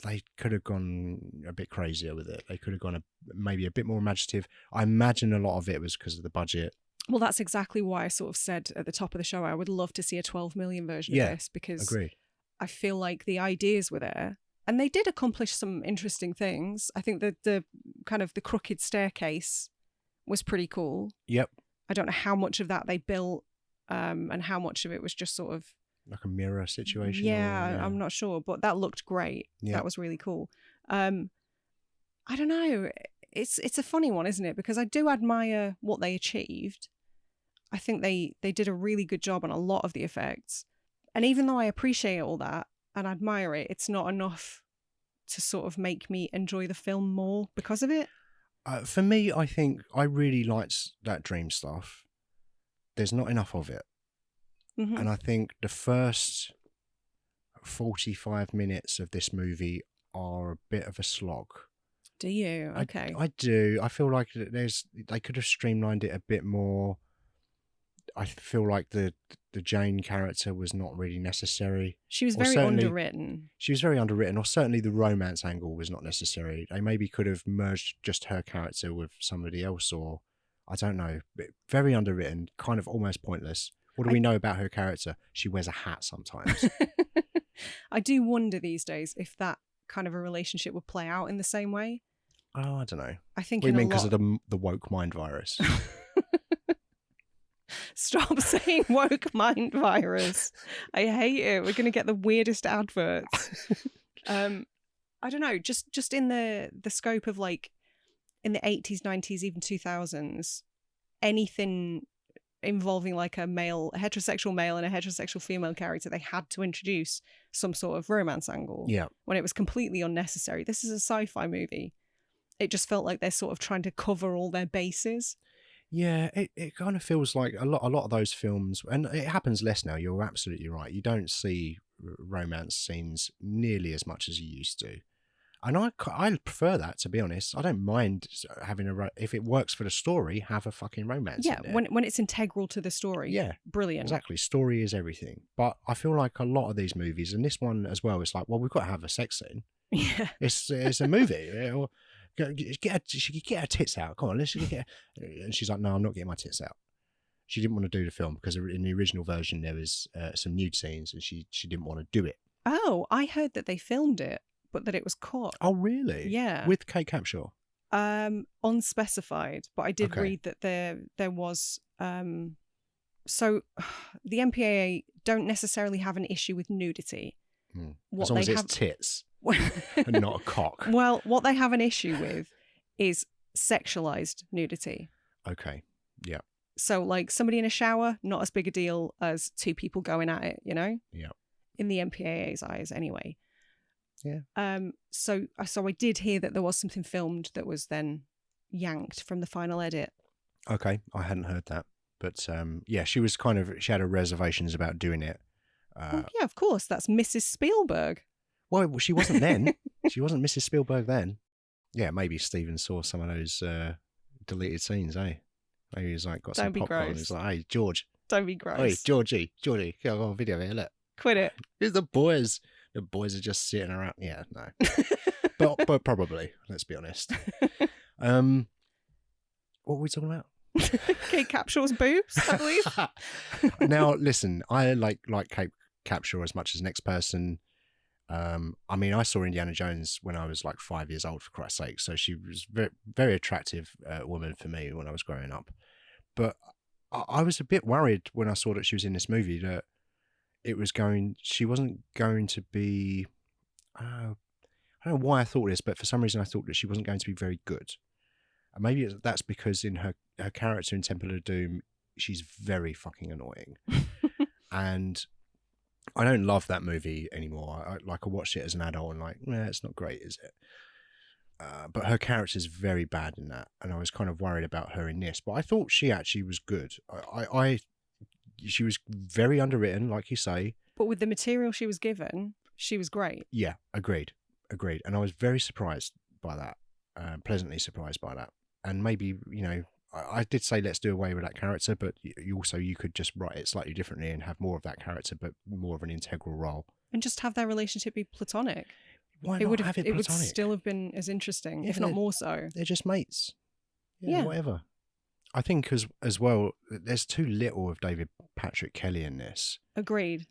they could have gone a bit crazier with it. They could have gone maybe a bit more imaginative. I imagine a lot of it was because of the budget. Well, that's exactly why I sort of said at the top of the show I would love to see a 12 million version of this, because agreed. I feel like the ideas were there and they did accomplish some interesting things. I think that the kind of the crooked staircase was pretty cool. Yep. I don't know how much of that they built and how much of it was just sort of like a mirror situation. Yeah, I'm not sure, but that looked great. Yeah. That was really cool. I don't know. It's a funny one, isn't it? Because I do admire what they achieved. I think they did a really good job on a lot of the effects. And even though I appreciate all that and admire it, it's not enough to sort of make me enjoy the film more because of it. For me, I think I really liked that dream stuff. There's not enough of it. Mm-hmm. And I think the first 45 minutes of this movie are a bit of a slog. Do you? Okay. I do. I feel like they could have streamlined it a bit more. I feel like the Jane character was not really necessary. She was very underwritten. She was very underwritten, or certainly the romance angle was not necessary. They maybe could have merged just her character with somebody else, or I don't know. Very underwritten, kind of almost pointless. What do we know about her character? She wears a hat sometimes. I do wonder these days if that kind of a relationship would play out in the same way. Oh, I don't know. I think what do you mean because of the woke mind virus? Stop saying woke mind virus. I hate it. We're going to get the weirdest adverts. I don't know. Just in the scope of like in the 80s, 90s, even 2000s, anything involving like a heterosexual male and a heterosexual female character, they had to introduce some sort of romance angle. Yeah. When it was completely unnecessary. This is a sci-fi movie. It just felt like they're sort of trying to cover all their bases. Yeah, it kind of feels like a lot of those films, and it happens less now. You're absolutely right. You don't see romance scenes nearly as much as you used to, and I prefer that, to be honest. I don't mind having if it works for the story, have a fucking romance. Yeah, in there. When it's integral to the story. Yeah, brilliant. Exactly, story is everything. But I feel like a lot of these movies, and this one as well, it's like, well, we've got to have a sex scene. Yeah, it's a movie. She could get her tits out. Come on, let's get. And she's like, "No, I'm not getting my tits out." She didn't want to do the film because in the original version there was some nude scenes, and she didn't want to do it. Oh, I heard that they filmed it, but that it was cut. Oh, really? Yeah, with Kate Capshaw. Unspecified, but I did read that there was. So, the MPAA don't necessarily have an issue with nudity. As long as it's tits. And not a cock. Well, what they have an issue with is sexualized nudity. Okay. Yeah. So like somebody in a shower, not as big a deal as two people going at it, you know? Yeah. In the MPAA's eyes anyway. Yeah. So I did hear that there was something filmed that was then yanked from the final edit. Okay. I hadn't heard that. But yeah, she had her reservations about doing it. Well, yeah, of course. That's Mrs. Spielberg. Well, she wasn't then. She wasn't Mrs. Spielberg then. Yeah, maybe Steven saw some of those deleted scenes, eh? Maybe he's like got some popcorn. He's like, "Hey, George, don't be gross. Hey, Georgie, I got a video here. Look, quit it. Here's the boys. The boys are just sitting around. Yeah, no, but probably. Let's be honest. What were we talking about? Kate Capshaw's boobs, I believe. Now, listen, I like Kate Capshaw as much as the next person. I mean, I saw Indiana Jones when I was like 5 years old, for Christ's sake. So she was very, very attractive woman for me when I was growing up. But I was a bit worried when I saw that she was in this movie that she wasn't going to be, I don't know why I thought this, but for some reason I thought that she wasn't going to be very good. And maybe that's because in her character in Temple of Doom, she's very fucking annoying. And I don't love that movie anymore. I watched it as an adult and like, it's not great, is it? But her character is very bad in that, and I was kind of worried about her in this. But I thought she actually was good. She was very underwritten, like you say. But with the material she was given, she was great. Yeah, agreed. And I was very surprised by that, pleasantly surprised by that. And maybe, I did say let's do away with that character, but you could just write it slightly differently and have more of that character, but more of an integral role. And just have their relationship be platonic. Why not have it platonic? It would still have been as interesting, if not more so. They're just mates. Yeah. Whatever. I think as well, there's too little of David Patrick Kelly in this. Agreed.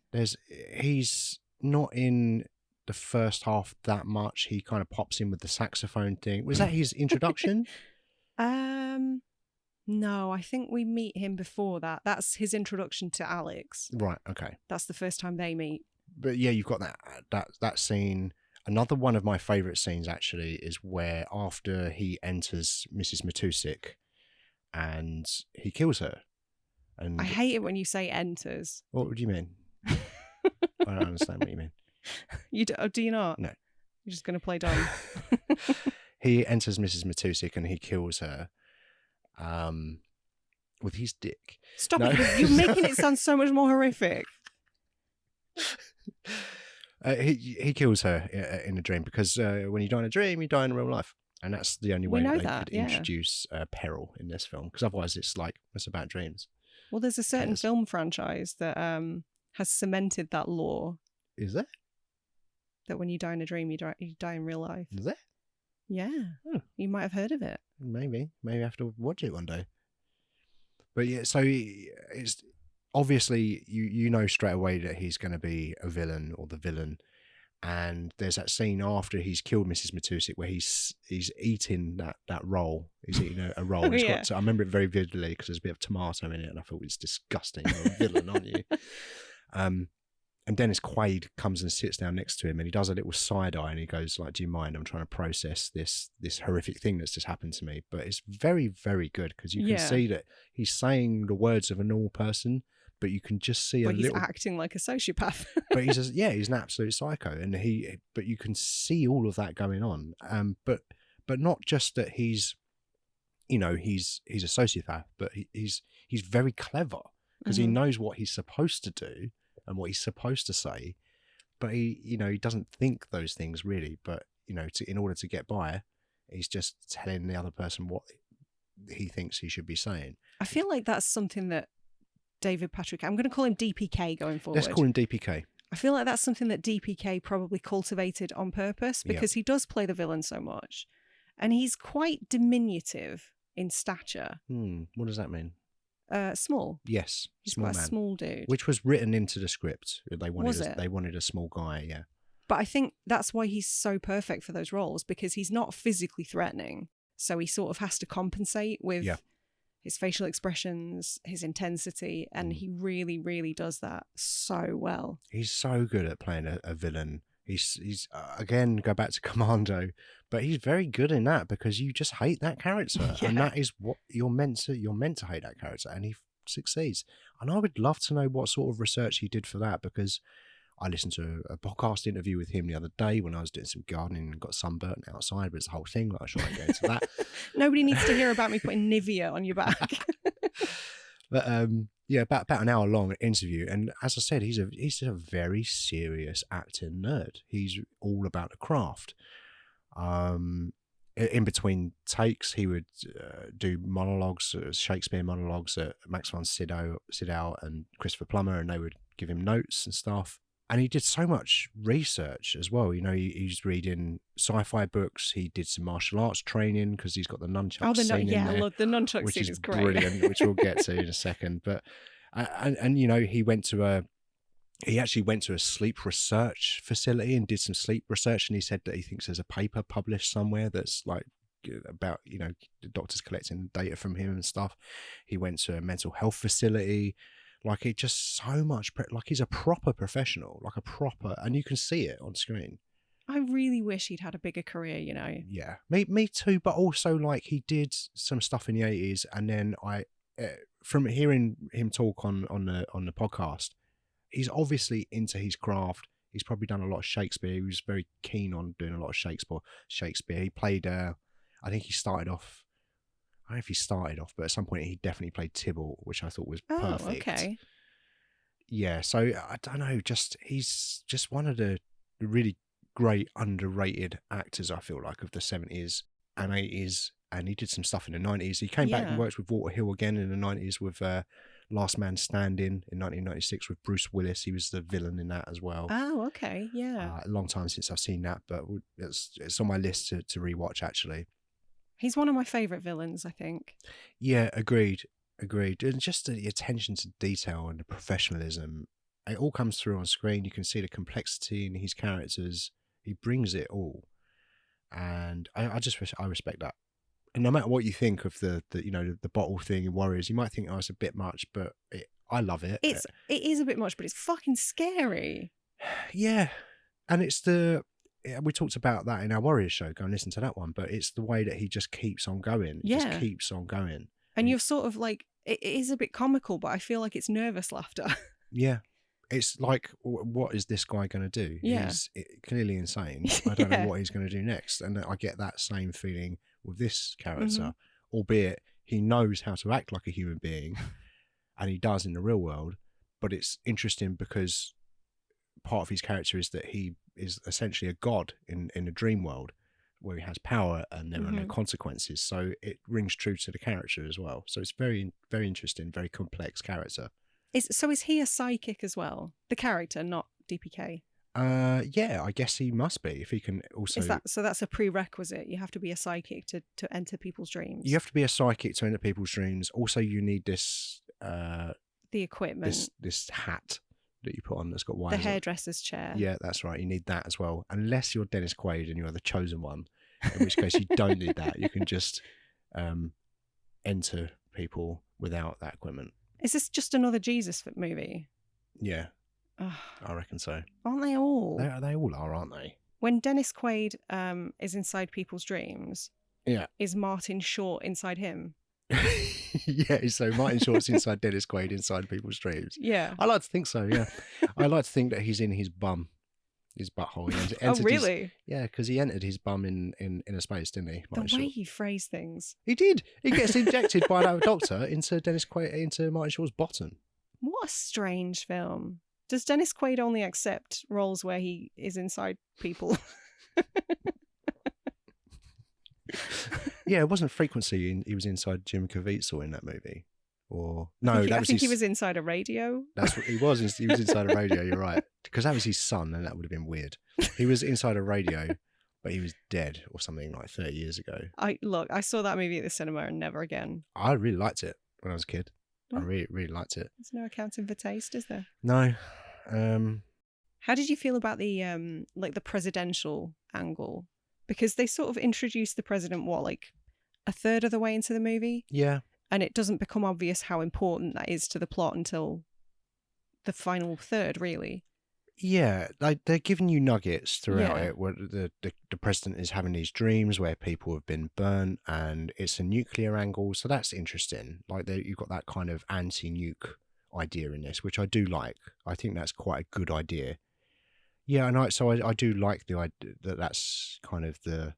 He's not in the first half that much. He kind of pops in with the saxophone thing. Was that his introduction? No, I think we meet him before that. That's his introduction to Alex. Right, okay. That's the first time they meet. But yeah, you've got that scene. Another one of my favourite scenes actually is where after he enters Mrs. Matusik and he kills her. And I hate it when you say enters. What do you mean? I don't understand what you mean. Do you not? No. You're just going to play dumb. He enters Mrs. Matusik and he kills her with his dick. Stop it. You're making it sound so much more horrific. He kills her in a dream because when you die in a dream, you die in real life. And that's the only way they could introduce peril in this film, because otherwise it's about dreams. Well, there's a certain film franchise that has cemented that law. Is there? That when you die in a dream, you die in real life. Is there? Yeah. Oh. You might have heard of it. Maybe I have to watch it one day. But yeah, so it's obviously you know straight away that he's going to be a villain or the villain. And there's that scene after he's killed Mrs. Matusik where he's eating that roll. He's eating a roll. Yeah. I remember it very vividly because there's a bit of tomato in it, and I thought it's disgusting. You're a villain, aren't you? And Dennis Quaid comes and sits down next to him, and he does a little side eye, and he goes like, "Do you mind? I'm trying to process this horrific thing that's just happened to me." But it's very, very good because you can see that he's saying the words of a normal person, but you can just see he's acting like a sociopath. But he's an absolute psycho, and but you can see all of that going on. But not just that he's a sociopath, but he's very clever because he knows what he's supposed to do and what he's supposed to say, but he doesn't think those things really. But in order to get by, he's just telling the other person what he thinks he should be saying. I feel like that's something that David Patrick, I'm going to call him DPK going forward. Let's call him DPK. I feel like that's something that DPK probably cultivated on purpose because he does play the villain so much. And he's quite diminutive in stature. What does that mean? Small. Yes. He's quite a small dude. Which was written into the script. They wanted a small guy, yeah. But I think that's why he's so perfect for those roles, because he's not physically threatening. So he sort of has to compensate with his facial expressions, his intensity, and he really, really does that so well. He's so good at playing a villain. He's again, go back to Commando, but he's very good in that because you just hate that character, and that is what you're meant to hate that character, and he succeeds. And I would love to know what sort of research he did for that, because I listened to a podcast interview with him the other day when I was doing some gardening and got sunburnt outside, but it's the whole thing. I shan't go into that. Nobody needs to hear about me putting Nivea on your back. But about an hour long interview, and as I said, he's a very serious acting nerd. He's all about the craft. In between takes, he would do monologues, Shakespeare monologues at Max von Sydow and Christopher Plummer, and they would give him notes and stuff. And he did so much research as well. He's reading sci-fi books. He did some martial arts training because he's got the Nunchucks scene in there, I love the Nunchucks scene. Is great. Brilliant, which we'll get to in a second. But and he went to He actually went to a sleep research facility and did some sleep research, and he said that he thinks there's a paper published somewhere that's like about, you know, the doctors collecting data from him and stuff. He went to a mental health facility. Like, it just so much like, he's a proper professional, like a proper, and you can see it on screen. I really wish he'd had a bigger career, you know. Yeah, me too. But also, like, he did some stuff in the 80s, and then from hearing him talk on the podcast, he's obviously into his craft. He's probably done a lot of Shakespeare. He was very keen on doing a lot of Shakespeare. He played, I think he started off, I don't know if he started off, but at some point he definitely played Tybalt, which I thought was perfect. Okay. Yeah, so I don't know, he's just one of the really great underrated actors, I feel like, of the 70s and 80s, and he did some stuff in the 90s. He came back and worked with Walter Hill again in the 90s with Last Man Standing in 1996 with Bruce Willis. He was the villain in that as well. Oh, okay, yeah. A long time since I've seen that, but it's on my list to rewatch, actually. He's one of my favourite villains, I think. Yeah, agreed. And just the attention to detail and the professionalism, it all comes through on screen. You can see the complexity in his characters. He brings it all. And I respect that. And no matter what you think of the you know, the bottle thing in Warriors, you might think, oh, it's a bit much, but I love it. It is a bit much, but it's fucking scary. Yeah. And we talked about that in our Warriors show. Go and listen to that one. But it's the way that he just keeps on going. Yeah. Just keeps on going. And you're sort of like, it is a bit comical, but I feel like it's nervous laughter. Yeah. It's like, what is this guy going to do? Yeah. He's clearly insane. I don't know what he's going to do next. And I get that same feeling with this character, albeit he knows how to act like a human being, and he does in the real world. But it's interesting because part of his character is that he is essentially a god in the dream world, where he has power and there are no consequences. So it rings true to the character as well. So it's very, very interesting, very complex character. So is he a psychic as well? The character, not DPK? Yeah, I guess he must be, if he can also... So that's a prerequisite. You have to be a psychic to enter people's dreams. You have to be a psychic to enter people's dreams. Also, you need this... the equipment. This hat that you put on that's got wires. The hairdresser's chair. Yeah, that's right. You need that as well. Unless you're Dennis Quaid and you're the chosen one, in which case you don't need that. You can just enter people without that equipment. Is this just another Jesus movie? Yeah. I reckon so. Aren't they all? They all are, aren't they? When Dennis Quaid is inside people's dreams, is Martin Short inside him? Yeah, so Martin Short's inside Dennis Quaid inside people's dreams. Yeah. I like to think so, yeah. I like to think that he's in his bum, his butthole. Oh, really? Yeah, because he entered his bum in a space, didn't he? Martin way you phrase things. He did. He gets injected by that doctor into Martin Short's bottom. What a strange film. Does Dennis Quaid only accept roles where he is inside people? Yeah, it wasn't Frequency. He was inside Jim Caviezel in that movie. Or no, I think he was inside a radio. That's what he was. He was inside a radio. You're right, because that was his son, and that would have been weird. He was inside a radio, but he was dead or something like 30 years ago. I saw that movie at the cinema and never again. I really liked it when I was a kid. I really, really liked it. There's no accounting for taste, is there? No. How did you feel about the like the presidential angle? Because they sort of introduced the president, like a third of the way into the movie? Yeah. And it doesn't become obvious how important that is to the plot until the final third, really. Yeah, they're giving you nuggets throughout it, where the president is having these dreams where people have been burnt, and it's a nuclear angle, so that's interesting. Like, you've got that kind of anti-nuke idea in this, which I do like. I think that's quite a good idea. Yeah, and I do like the idea that's kind of the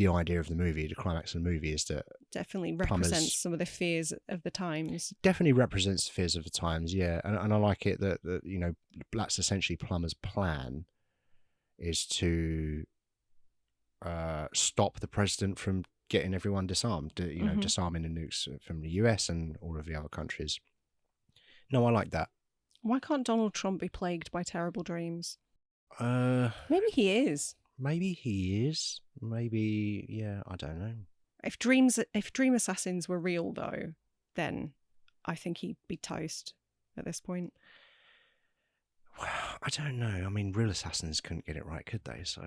idea of the movie. The climax of the movie is that definitely represents some of the fears of the times. Definitely represents the fears of the times, yeah. And I like it that you know, that's essentially Plummer's plan, is to stop the president from getting everyone disarmed. You know, disarming the nukes from the US and all of the other countries. No, I like that. Why can't Donald Trump be plagued by terrible dreams? Maybe he is. Maybe he is. Maybe, yeah, I don't know. If Dream Assassins were real, though, then I think he'd be toast at this point. I don't know. I mean, real assassins couldn't get it right, could they? So,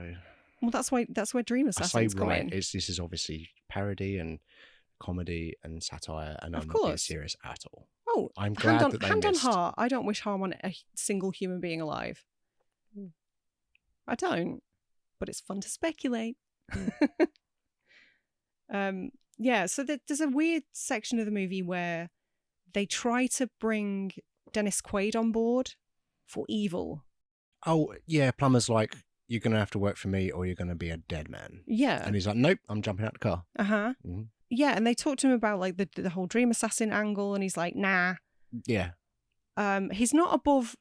well, that's where Dream Assassins come in. This is obviously parody and comedy and satire, and Of I'm not being course. serious at all. Oh, I'm glad that they hand missed. on heart, I don't wish harm on a single human being alive. I don't, but it's fun to speculate. Yeah, so there's a weird section of the movie where they try to bring Dennis Quaid on board for evil. Oh, yeah, Plumber's like, you're going to have to work for me or you're going to be a dead man. Yeah. And he's like, nope, I'm jumping out the car. Uh-huh. Mm-hmm. Yeah, and they talk to him about like the whole dream assassin angle, and he's like, nah. Yeah. He's not above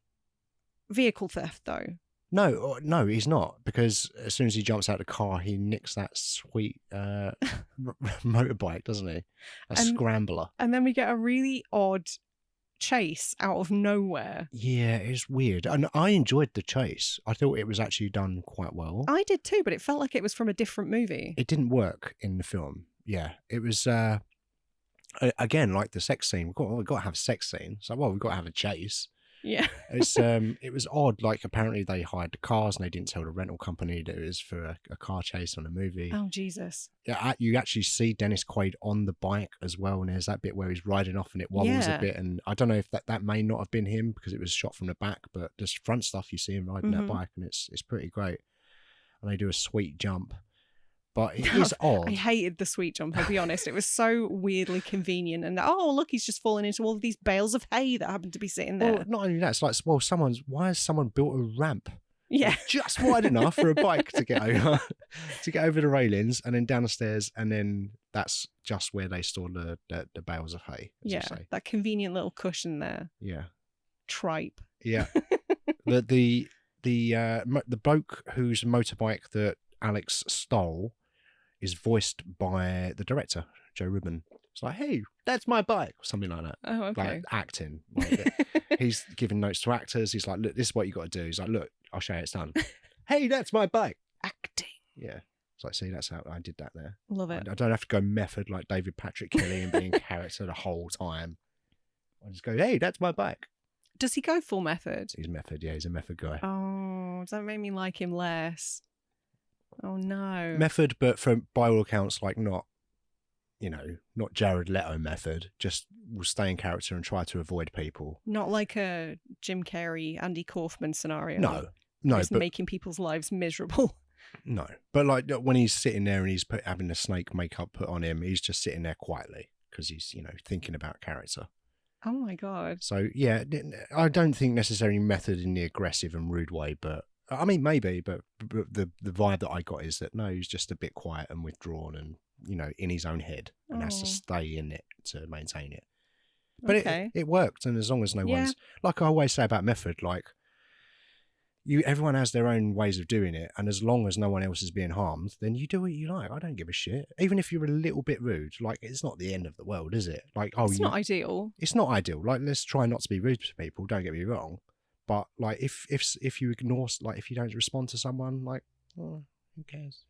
vehicle theft, though. No, he's not, because as soon as he jumps out of the car, he nicks that sweet motorbike, doesn't he? Scrambler. And then we get a really odd chase out of nowhere. Yeah, it's weird. And I enjoyed the chase. I thought it was actually done quite well. I did too, but it felt like it was from a different movie. It didn't work in the film. Yeah, it was, again, like the sex scene. We've got to have a sex scene. So, well, we've got to have a chase. Yeah. It was odd. Like, apparently they hired the cars and they didn't tell the rental company that it was for a car chase on a movie. Oh, Jesus. Yeah, you actually see Dennis Quaid on the bike as well, and there's that bit where he's riding off and it wobbles a bit, and I don't know if that may not have been him because it was shot from the back, but just front stuff, you see him riding that bike, and it's pretty great. And they do a sweet jump. But it is odd. I hated the sweet jump, I'll be honest. It was so weirdly convenient. And oh, look, he's just falling into all of these bales of hay that happen to be sitting there. Well, not only that, it's like, well, why has someone built a ramp? Yeah. Just wide enough for a bike to get over, the railings and then down the stairs. And then that's just where they store the bales of hay. Yeah. That convenient little cushion there. Yeah. Tripe. Yeah. the bloke whose motorbike that Alex stole is voiced by the director, Joe Rubin. It's like, hey, that's my bike, or something like that. Oh, okay. Like acting. Like, he's giving notes to actors. He's like, look, this is what you got to do. He's like, look, I'll show you how it's done. Hey, that's my bike. Acting. Yeah. It's like, see, that's how I did that there. Love it. I don't have to go method like David Patrick Kelly and being character the whole time. I just go, hey, that's my bike. Does he go full method? He's method, yeah. He's a method guy. Oh, does that make me like him less? Oh, no. Method, but by all accounts, like not Jared Leto method, just will stay in character and try to avoid people. Not like a Jim Carrey, Andy Kaufman scenario. No. Just making people's lives miserable. No. But like when he's sitting there and he's having the snake makeup put on him, he's just sitting there quietly because he's, thinking about character. Oh my God. So yeah, I don't think necessarily method in the aggressive and rude way, but I mean, maybe, but the vibe that I got is that no, he's just a bit quiet and withdrawn and, in his own head and has to stay in it to maintain it. But okay. it worked. And as long as no one's, like I always say about method, like everyone has their own ways of doing it. And as long as no one else is being harmed, then you do what you like. I don't give a shit. Even if you're a little bit rude, like it's not the end of the world, is it? Like, it's not ideal. It's not ideal. Like, let's try not to be rude to people. Don't get me wrong. But like, if you ignore, like, if you don't respond to someone, like, oh, who cares?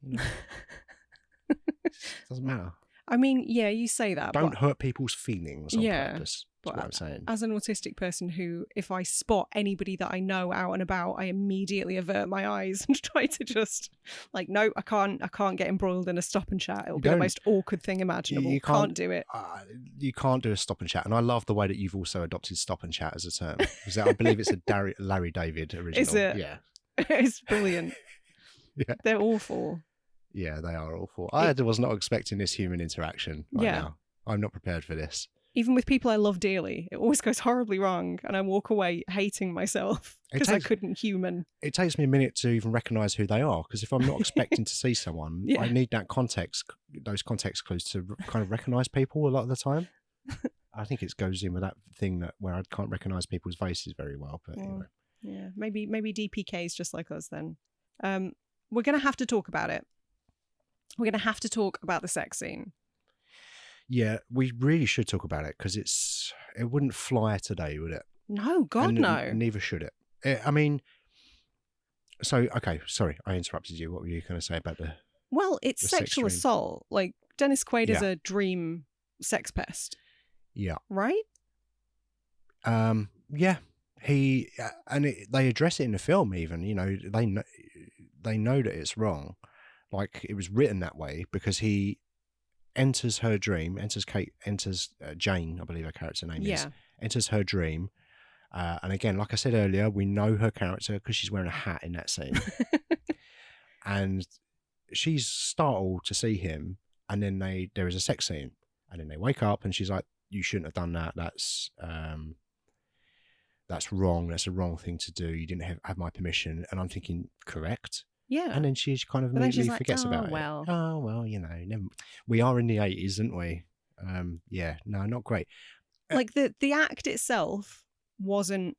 Doesn't matter. I mean, yeah, you say that. Don't hurt people's feelings on purpose. That's what I'm saying. As an autistic person who, if I spot anybody that I know out and about, I immediately avert my eyes and try to just like, no, I can't get embroiled in a stop and chat. It'll be the most awkward thing imaginable. You can't do it. You can't do a stop and chat. And I love the way that you've also adopted stop and chat as a term. Because I believe it's a Larry David original. Is it? Yeah. It's brilliant. Yeah. They're awful. Yeah, they are awful. I was not expecting this human interaction now. I'm not prepared for this. Even with people I love dearly, it always goes horribly wrong and I walk away hating myself because I couldn't human. It takes me a minute to even recognise who they are, because if I'm not expecting to see someone, I need that context, those context clues to kind of recognise people a lot of the time. I think it goes in with that thing where I can't recognise people's faces very well. But anyway. Yeah, maybe DPK is just like us then. We're going to have to talk about it. We're going to have to talk about the sex scene. Yeah, we really should talk about it because it wouldn't fly today, would it? No, God, no. Neither should it. I mean, so, okay, sorry, I interrupted you. What were you going to say about the... Well, it's sexual assault. Like, Dennis Quaid is a dream sex pest. Yeah. Right? Yeah. They address it in the film. Even they know that it's wrong. Like it was written that way because he enters her dream, enters Jane, I believe her character name is, enters her dream. And again, like I said earlier, we know her character because she's wearing a hat in that scene. And she's startled to see him. And then there is a sex scene. And then they wake up and she's like, you shouldn't have done that. That's wrong. That's a wrong thing to do. You didn't have my permission. And I'm thinking, correct? Yeah. And then she kind of immediately forgets about it. Oh, well, we are in the 80s, aren't we? No, not great. Like the act itself wasn't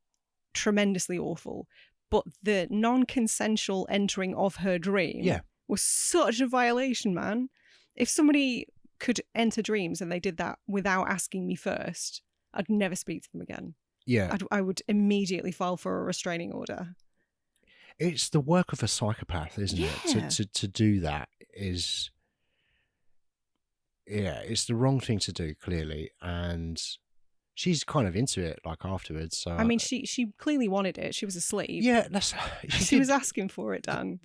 tremendously awful, but the non-consensual entering of her dream was such a violation, man. If somebody could enter dreams and they did that without asking me first, I'd never speak to them again. Yeah. I would immediately file for a restraining order. It's the work of a psychopath, isn't it? To do that is, it's the wrong thing to do, clearly. And she's kind of into it, like, afterwards. So I mean, she clearly wanted it. She was asleep. Yeah, she was asking for it, Dan.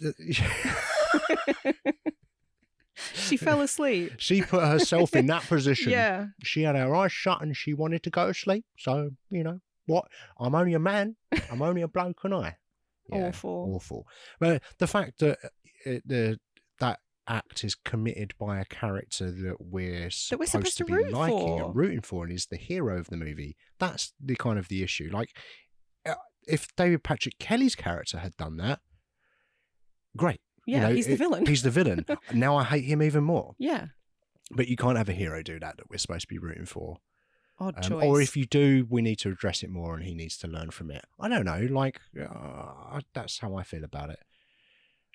She fell asleep. She put herself in that position. Yeah. She had her eyes shut and she wanted to go to sleep. So, what? I'm only a man. I'm only a bloke, and I. Yeah, awful. But the fact that that act is committed by a character that we're supposed to be liking and rooting for, and is the hero of the movie, that's the kind of the issue. Like, if David Patrick Kelly's character had done that, great. Yeah, he's the villain. He's the villain. Now I hate him even more. Yeah. But you can't have a hero do that we're supposed to be rooting for. Odd choice. Or if you do, we need to address it more and he needs to learn from it. I don't know. Like, that's how I feel about it.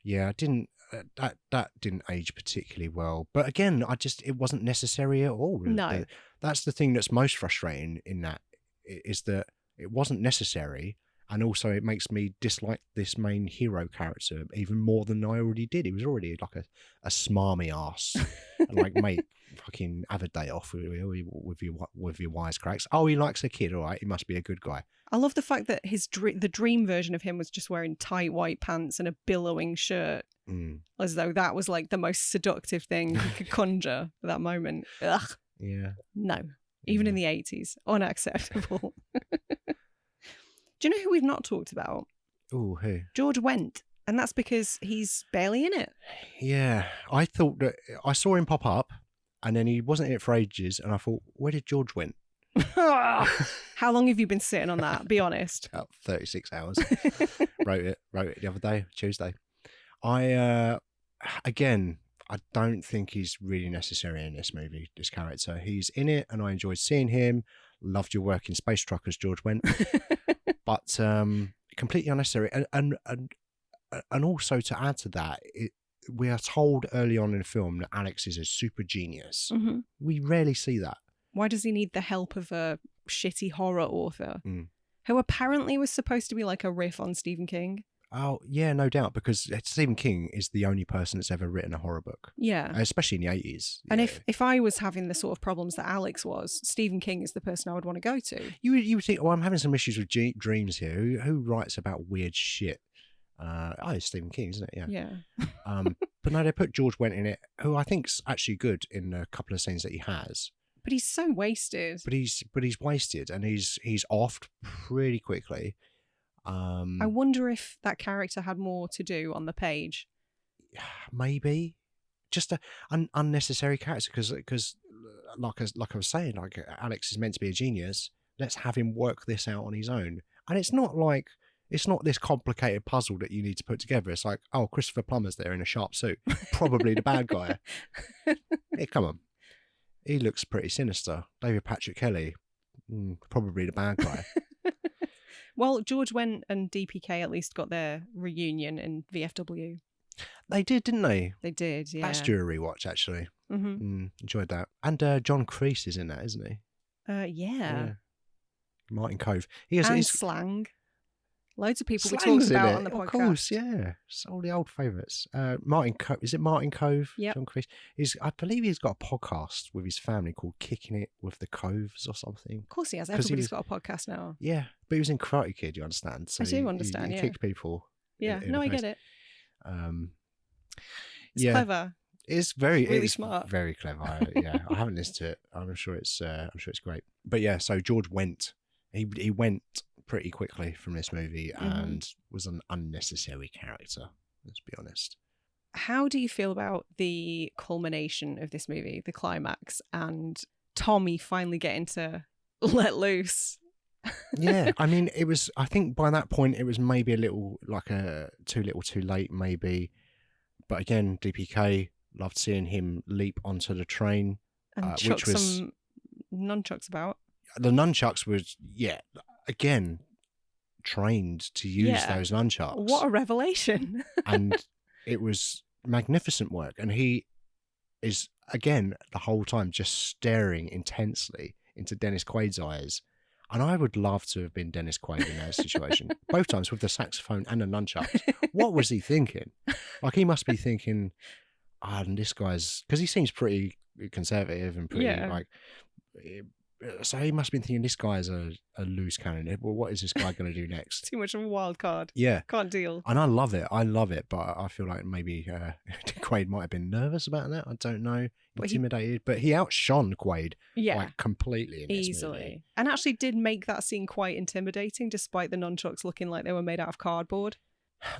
Yeah, that didn't age particularly well. But again, it wasn't necessary at all. No. That's the thing that's most frustrating in that, is that it wasn't necessary. And also it makes me dislike this main hero character even more than I already did. He was already like a smarmy ass. Like, mate, fucking have a day off with your wisecracks. Oh, he likes a kid. All right, he must be a good guy. I love the fact that the dream version of him was just wearing tight white pants and a billowing shirt. As though that was like the most seductive thing you could conjure at that moment. Ugh. Yeah. No. Even in the 80s. Unacceptable. Do you know who we've not talked about? Oh, who? George Wendt. And that's because he's barely in it. Yeah. I thought that I saw him pop up and then he wasn't in it for ages. And I thought, where did George Wendt? How long have you been sitting on that? Be honest. About 36 hours. Wrote it the other day, Tuesday. I don't think he's really necessary in this movie, this character. He's in it and I enjoyed seeing him. Loved your work in Space Truckers, George Wendt. But completely unnecessary. And also, to add to that, we are told early on in the film that Alex is a super genius. Mm-hmm. We rarely see that. Why does he need the help of a shitty horror author who apparently was supposed to be like a riff on Stephen King? Oh, yeah, no doubt, because Stephen King is the only person that's ever written a horror book. Yeah. Especially in the 80s. And if I was having the sort of problems that Alex was, Stephen King is the person I would want to go to. You would think, I'm having some issues with dreams here. Who writes about weird shit? It's Stephen King, isn't it? Yeah. But no, they put George Wendt in it, who I think's actually good in a couple of scenes that he has. But he's so wasted. But he's wasted, and he's offed pretty quickly. I wonder if that character had more to do on the page. Maybe just an unnecessary character, because like I was saying, like, Alex is meant to be a genius. Let's have him work this out on his own. And it's not this complicated puzzle that you need to put together. It's like, oh, Christopher Plummer's there in a sharp suit, probably the bad guy. Yeah, come on, he looks pretty sinister. David Patrick Kelly, probably the bad guy. Well, George Wendt and DPK at least got their reunion in VFW. They did, didn't they? They did, yeah. That's due a rewatch, actually. Mm-hmm. Enjoyed that. And John Kreese is in that, isn't he? Yeah. Martin Cove. And Slang. Loads of people we Slang's talked in about it, on the podcast. Of course, yeah. It's all the old favourites. Martin Cove. Is it Martin Cove? Yep. John Chris. I believe he's got a podcast with his family called Kicking It with the Coves or something. Of course he has. Everybody's got a podcast now. Yeah, but he was in Karate Kid, you understand? So I do understand, he yeah. kicked people. Yeah, in the I face. get it. It's yeah. clever. It's smart. Very clever. I haven't listened to it. I'm sure it's great. But yeah, so George went. He went pretty quickly from this movie and was an unnecessary character. Let's be honest. How do you feel about the culmination of this movie, the climax, and Tommy finally getting to let loose? Yeah, I mean, it was. I think by that point it was maybe a little like too little, too late, maybe. But again, DPK. Loved seeing him leap onto the train. And chuck some nunchucks about. The nunchucks was, again, trained to use those nunchucks. What a revelation. And it was magnificent work. And he is, again, the whole time just staring intensely into Dennis Quaid's eyes. And I would love to have been Dennis Quaid in that situation. Both times with the saxophone and the nunchucks. What was he thinking? Like, he must be thinking... and this guy's, because he seems pretty conservative and pretty so he must have been thinking this guy's a loose cannon. Well, what is this guy going to do next? Too much of a wild card. Yeah. Can't deal. And I love it, but I feel like maybe Quaid might have been nervous about that. I don't know. Intimidated. But he outshone Quaid completely in this movie. And actually did make that scene quite intimidating, despite the nunchucks looking like they were made out of cardboard.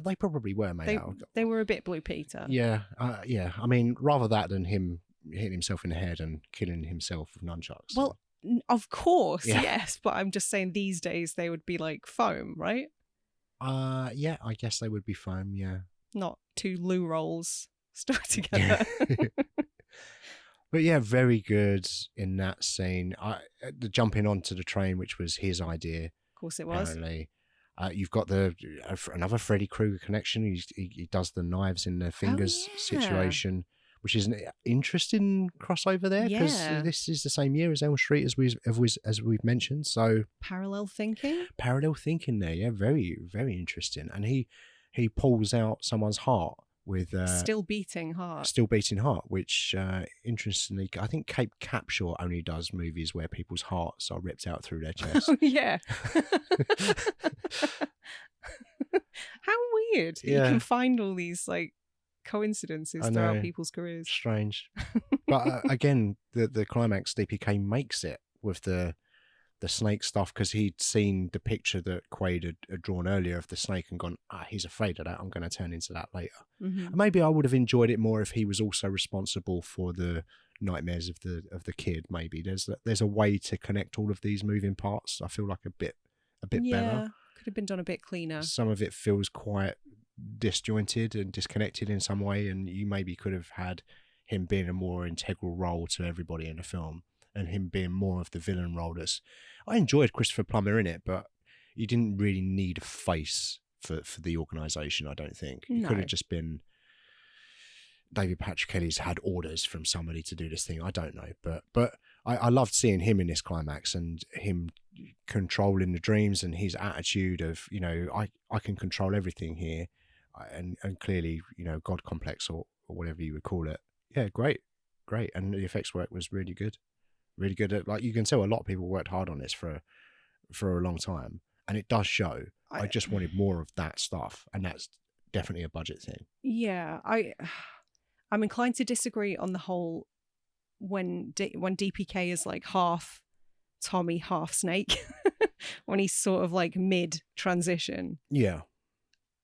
They probably were made out of... They were a bit Blue Peter. Yeah, I mean, rather that than him hitting himself in the head and killing himself with nunchucks. Well, of course, yes. But I'm just saying these days they would be like foam, right? Yeah, I guess they would be foam, yeah. Not two loo rolls stuck together. But yeah, very good in that scene. The jumping onto the train, which was his idea. Of course it was. Apparently. You've got another Freddy Krueger connection. He does the knives in the fingers situation, which is an interesting crossover there because this is the same year as Elm Street as we've mentioned. So parallel thinking there, yeah, very very interesting. And he pulls out someone's heart with still beating heart, which interestingly, I think Cape Capshaw only does movies where people's hearts are ripped out through their chest. Oh, yeah. How weird that you can find all these like coincidences throughout people's careers. Strange. But again, the climax, DPK makes it with the snake stuff because he'd seen the picture that Quaid had drawn earlier of the snake and gone, he's afraid of that. I'm going to turn into that later. And maybe I would have enjoyed it more if he was also responsible for the nightmares of the kid. Maybe there's a way to connect all of these moving parts. I feel like a bit better. Could have been done a bit cleaner. Some of it feels quite disjointed and disconnected in some way, and you maybe could have had him being a more integral role to everybody in the film. And him being more of the villain role. I enjoyed Christopher Plummer in it, but you didn't really need a face for the organisation, I don't think. It could have just been David Patrick Kelly's had orders from somebody to do this thing. I don't know. But I loved seeing him in this climax and him controlling the dreams and his attitude of, I can control everything here. And clearly, God complex or whatever you would call it. Yeah, great. And the effects work was really good. Really good at, like, you can tell a lot of people worked hard on this for a long time, and it does show. I just wanted more of that stuff, and that's definitely a budget thing. Yeah, I'm inclined to disagree on the whole when DPK is like half Tommy, half Snake, when he's sort of like mid transition. Yeah,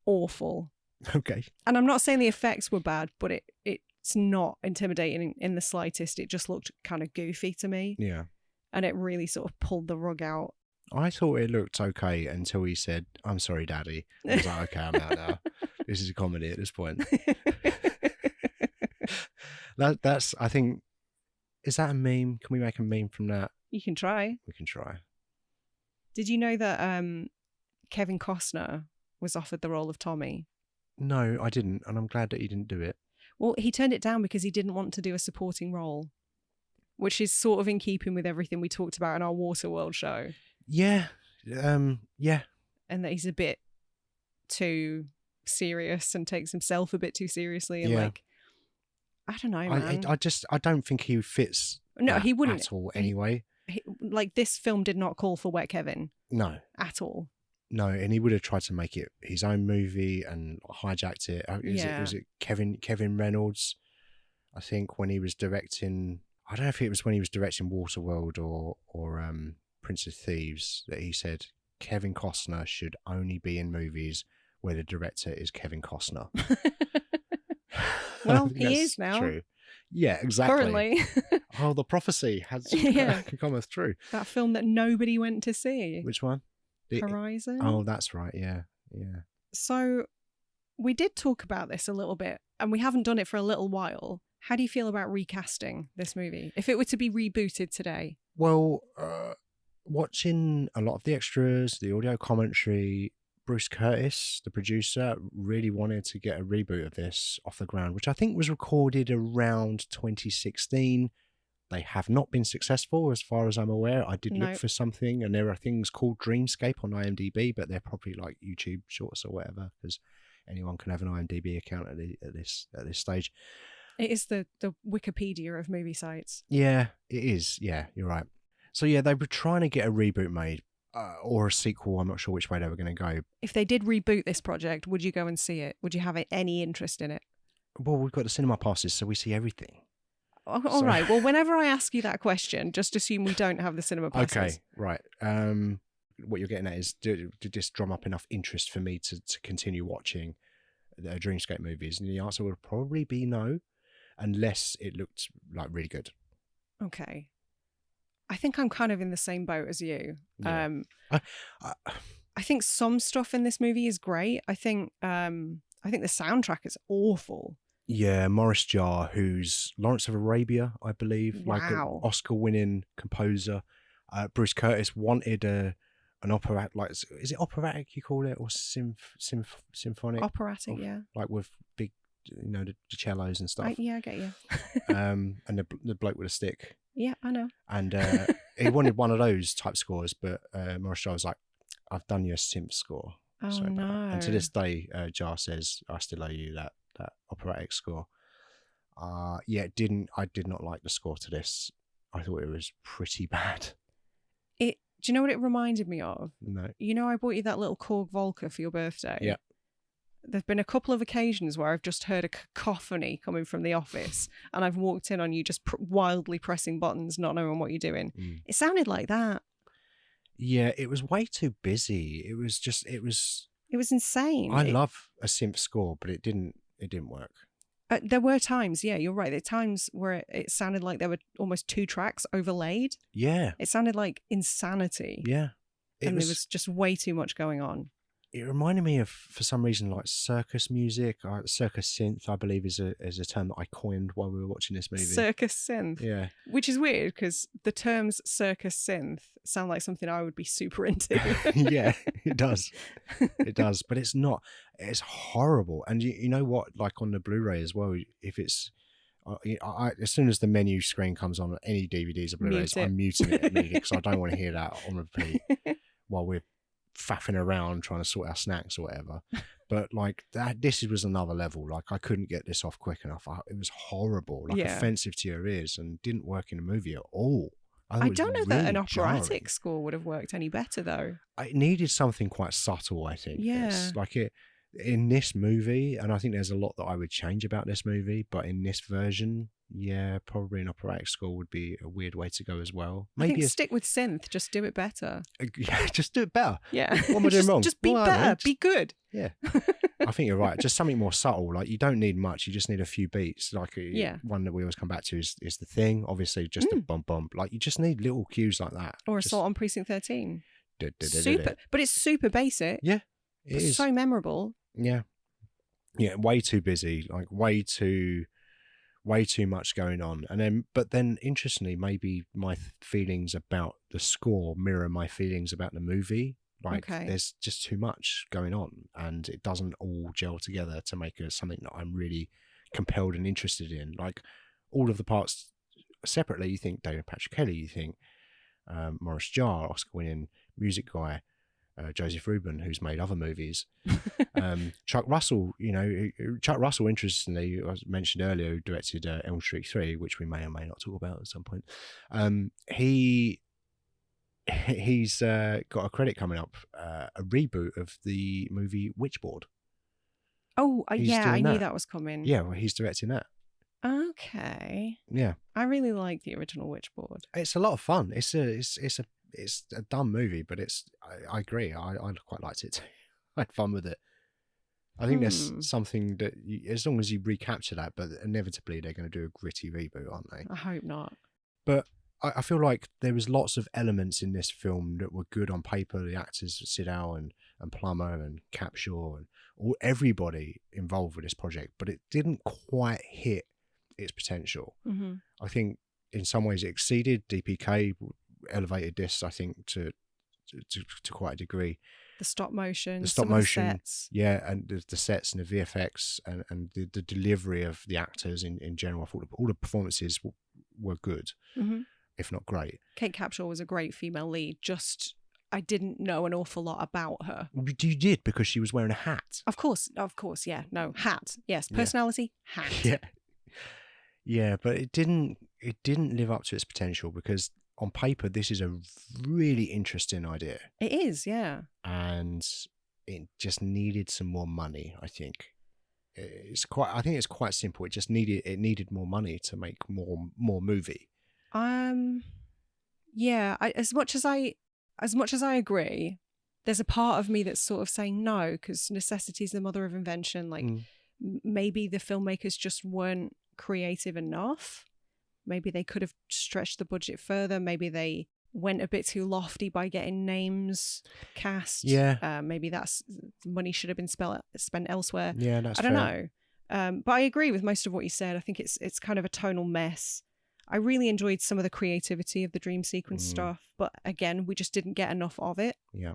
awful. Okay, and I'm not saying the effects were bad, but it's not intimidating in the slightest. It just looked kind of goofy to me. Yeah. And it really sort of pulled the rug out. I thought it looked okay until he said, "I'm sorry, Daddy." I was like, okay, I'm out now. This is a comedy at this point. That's, I think, is that a meme? Can we make a meme from that? You can try. We can try. Did you know that Kevin Costner was offered the role of Tommy? No, I didn't. And I'm glad that he didn't do it. Well, he turned it down because he didn't want to do a supporting role, which is sort of in keeping with everything we talked about in our Waterworld show. Yeah. Yeah. And that he's a bit too serious and takes himself a bit too seriously. And Yeah. like, I don't know, man. I don't think he fits. No, he wouldn't at all. Anyway, like this film did not call for Wet Kevin. No, at all. No, and he would have tried to make it his own movie and hijacked it. Was it Kevin Reynolds? I think when he was directing, I don't know if it was when he was directing Waterworld or Prince of Thieves, that he said Kevin Costner should only be in movies where the director is Kevin Costner. Well, he is now. True. Yeah, exactly. Currently. Oh, the prophecy has come through. That film that nobody went to see. Which one? Horizon. Oh, that's right. Yeah. So we did talk about this a little bit, and we haven't done it for a little while. How do you feel about recasting this movie if it were to be rebooted today? Well, watching a lot of the extras, the audio commentary, Bruce Curtis, the producer, really wanted to get a reboot of this off the ground, which I think was recorded around 2016. They have not been successful as far as I'm aware. I did look for something, and there are things called Dreamscape on IMDb, but they're probably like YouTube shorts or whatever, because anyone can have an IMDb account at this stage. It is the Wikipedia of movie sites. Yeah, it is. Yeah, you're right. So yeah, they were trying to get a reboot made or a sequel. I'm not sure which way they were going to go. If they did reboot this project, would you go and see it? Would you have any interest in it? Well, we've got the cinema passes, so we see everything. All right. Well, whenever I ask you that question, just assume we don't have the cinema passes. Okay, right. What you're getting at is, did this drum up enough interest for me to continue watching the Dreamscape movies? And the answer would probably be no, unless it looked like really good. Okay. I think I'm kind of in the same boat as you. Yeah. I think some stuff in this movie is great. I think the soundtrack is awful. Yeah, Maurice Jarre, who's Lawrence of Arabia, I believe, wow. like an Oscar-winning composer. Bruce Curtis wanted an opera, like, is it operatic you call it, or symphonic? Operatic, yeah. Like with big, the cellos and stuff. I get you. And the bloke with a stick. Yeah, I know. And he wanted one of those type scores, but Maurice Jarre was like, "I've done you a synth score." Oh, no. And to this day, Jarre says, "I still owe you that operatic score." I did not like the score to this. I thought it was pretty bad. Do you know what it reminded me of? No. I bought you that little Korg Volca for your birthday. Yeah. There've been a couple of occasions where I've just heard a cacophony coming from the office, and I've walked in on you just wildly pressing buttons, not knowing what you're doing. It sounded like that. Yeah, it was way too busy. It was insane. I love a synth score, but it didn't work. There were times, yeah, you're right. There were times where it sounded like there were almost two tracks overlaid. Yeah. It sounded like insanity. Yeah. There was just way too much going on. It reminded me of, for some reason, like circus music. Circus synth, I believe, is a term that I coined while we were watching this movie. Circus synth. Yeah. Which is weird because the terms circus synth sound like something I would be super into. Yeah, it does. It does. But it's not. It's horrible. And you know what? Like on the Blu-ray as well, if it's... as soon as the menu screen comes on any DVDs or Blu-rays, I'm muting it immediately because I don't want to hear that on repeat while we're faffing around trying to sort our snacks or whatever. But like that, this was another level. Like I couldn't get this off quick enough. It was horrible, like offensive to your ears, and didn't work in the movie at all. I don't know that an operatic score would have worked any better though. It needed something quite subtle, I think. Yeah. Like it in this movie, and I think there's a lot that I would change about this movie, but in this version, yeah, probably an operatic score would be a weird way to go as well. Maybe stick with synth, just do it better. Yeah, just do it better. Yeah. What am I doing wrong? Just be better, be good. Yeah. I think you're right. Just something more subtle. Like you don't need much. You just need a few beats. Like one that we always come back to is The Thing. Obviously, just a bump. Like you just need little cues like that. Or Assault on Precinct 13. Super, but it's super basic. Yeah, it is. So memorable. Yeah. Yeah, way too busy. Like way too much going on. But then interestingly, maybe my feelings about the score mirror my feelings about the movie. Like there's just too much going on and it doesn't all gel together to make something that I'm really compelled and interested in. Like all of the parts separately, you think David Patrick Kelly, you think Maurice Jarre, Oscar-winning music guy, Joseph Rubin, who's made other movies. Chuck Russell, Chuck Russell, interestingly, I mentioned earlier, who directed Elm Street 3, which we may or may not talk about at some point. He's got a credit coming up, a reboot of the movie Witchboard. Oh, yeah, I knew that was coming. Yeah, well, he's directing that. Okay. Yeah, I really like the original Witchboard. it's a lot of fun. It's a dumb movie, but I agree. I quite liked it. I had fun with it. I think there's something that as long as you recapture that, but inevitably they're going to do a gritty reboot, aren't they? I hope not. But I feel like there was lots of elements in this film that were good on paper. The actors, Siddow and Plummer and Capshaw and everybody involved with this project, but it didn't quite hit its potential. Mm-hmm. I think in some ways it exceeded. DPK elevated this, I think, to quite a degree. The stop motion, the stop some motion, of the sets. yeah, and the sets and the VFX and the delivery of the actors in general. I thought all the performances were good, if not great. Kate Capshaw was a great female lead. Just I didn't know an awful lot about her. You did, because she was wearing a hat. Of course, yeah. No, hat. Yes, personality, hat. Yeah. Yeah, but it didn't live up to its potential, because on paper this is a really interesting idea. It is, yeah. And it just needed some more money, I think. I think it's quite simple. It needed more money to make more movie. Yeah, as much as I agree, there's a part of me that's sort of saying no, because necessity is the mother of invention. Like maybe the filmmakers just weren't creative enough. Maybe they could have stretched the budget further. Maybe they went a bit too lofty by getting names cast. Yeah. Maybe that's money should have been spent elsewhere. Yeah, that's fair. I don't know. But I agree with most of what you said. I think it's kind of a tonal mess. I really enjoyed some of the creativity of the dream sequence stuff, but again, we just didn't get enough of it. Yeah.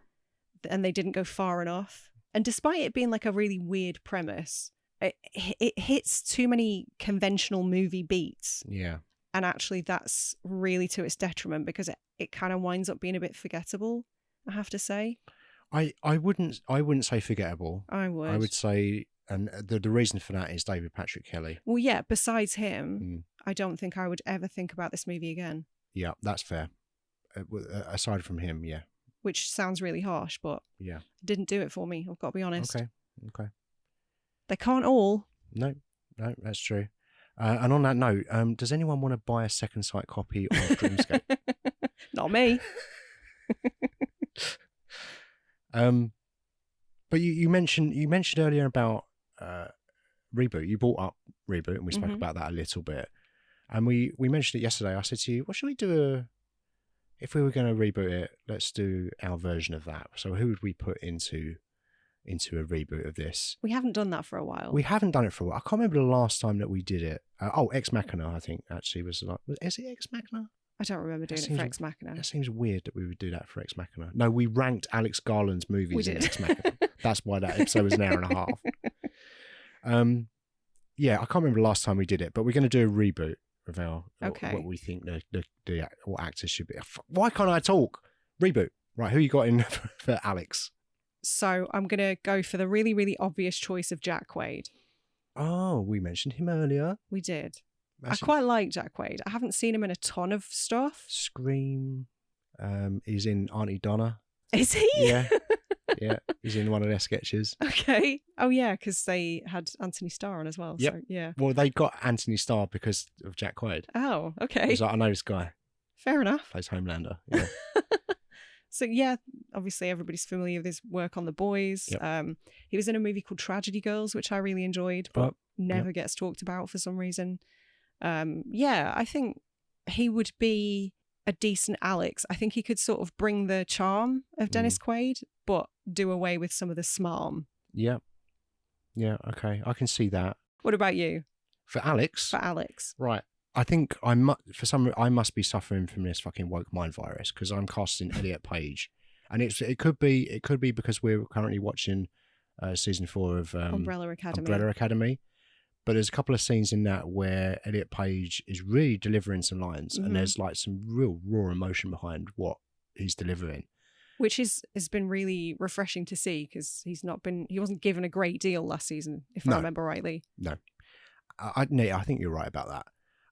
And they didn't go far enough. And despite it being like a really weird premise, it hits too many conventional movie beats. Yeah. And actually that's really to its detriment, because it kind of winds up being a bit forgettable, I have to say. I wouldn't say forgettable. I would say, and the reason for that is David Patrick Kelly. Well, yeah, besides him, I don't think I would ever think about this movie again. Yeah, that's fair. Aside from him, yeah. Which sounds really harsh, but yeah, it didn't do it for me. I've got to be honest. Okay. They can't all. No, that's true. And on that note, does anyone want to buy a second sight copy of Dreamscape? Not me. But you mentioned earlier about Reboot. You brought up Reboot, and we spoke about that a little bit. And we mentioned it yesterday. I said to you, "What should we do? If we were going to reboot it, let's do our version of that." So who would we put into a reboot of this? We haven't done that for a while. We haven't done it for a while. I can't remember the last time that we did it. Ex Machina, I think, actually was like... Is it Ex Machina? I don't remember doing it for Ex Machina. That seems weird that we would do that for Ex Machina. No, we ranked Alex Garland's movies in Ex Machina. That's why that episode was an hour and a half. Yeah, I can't remember the last time we did it, but we're going to do a reboot of our what we think what actors should be. Why can't I talk? Reboot. Right, who you got in for Alex? So I'm going to go for the really, really obvious choice of Jack Quaid. Oh, we mentioned him earlier. We did. I quite like Jack Quaid. I haven't seen him in a ton of stuff. Scream. He's in Auntie Donna. Is he? Yeah. Yeah. He's in one of their sketches. Okay. Oh, yeah, because they had Anthony Starr on as well. Yep. So, yeah. Well, they got Anthony Starr because of Jack Quaid. Oh, okay. He's like, I know this guy. Fair enough. Plays Homelander. Yeah. So, yeah, obviously everybody's familiar with his work on The Boys. Yep. He was in a movie called Tragedy Girls, which I really enjoyed, but never gets talked about for some reason. Yeah, I think he would be a decent Alex. I think he could sort of bring the charm of Dennis Quaid, but do away with some of the smarm. Yeah. Yeah, okay. I can see that. What about you? For Alex? For Alex. Right. I think I must be suffering from this fucking woke mind virus, because I'm casting Elliot Page, and it could be because we're currently watching season 4 of Umbrella Academy. But there's a couple of scenes in that where Elliot Page is really delivering some lines, and there's like some real raw emotion behind what he's delivering. which has been really refreshing to see because he wasn't given a great deal last season, if I remember rightly. No, Nate, I think you're right about that.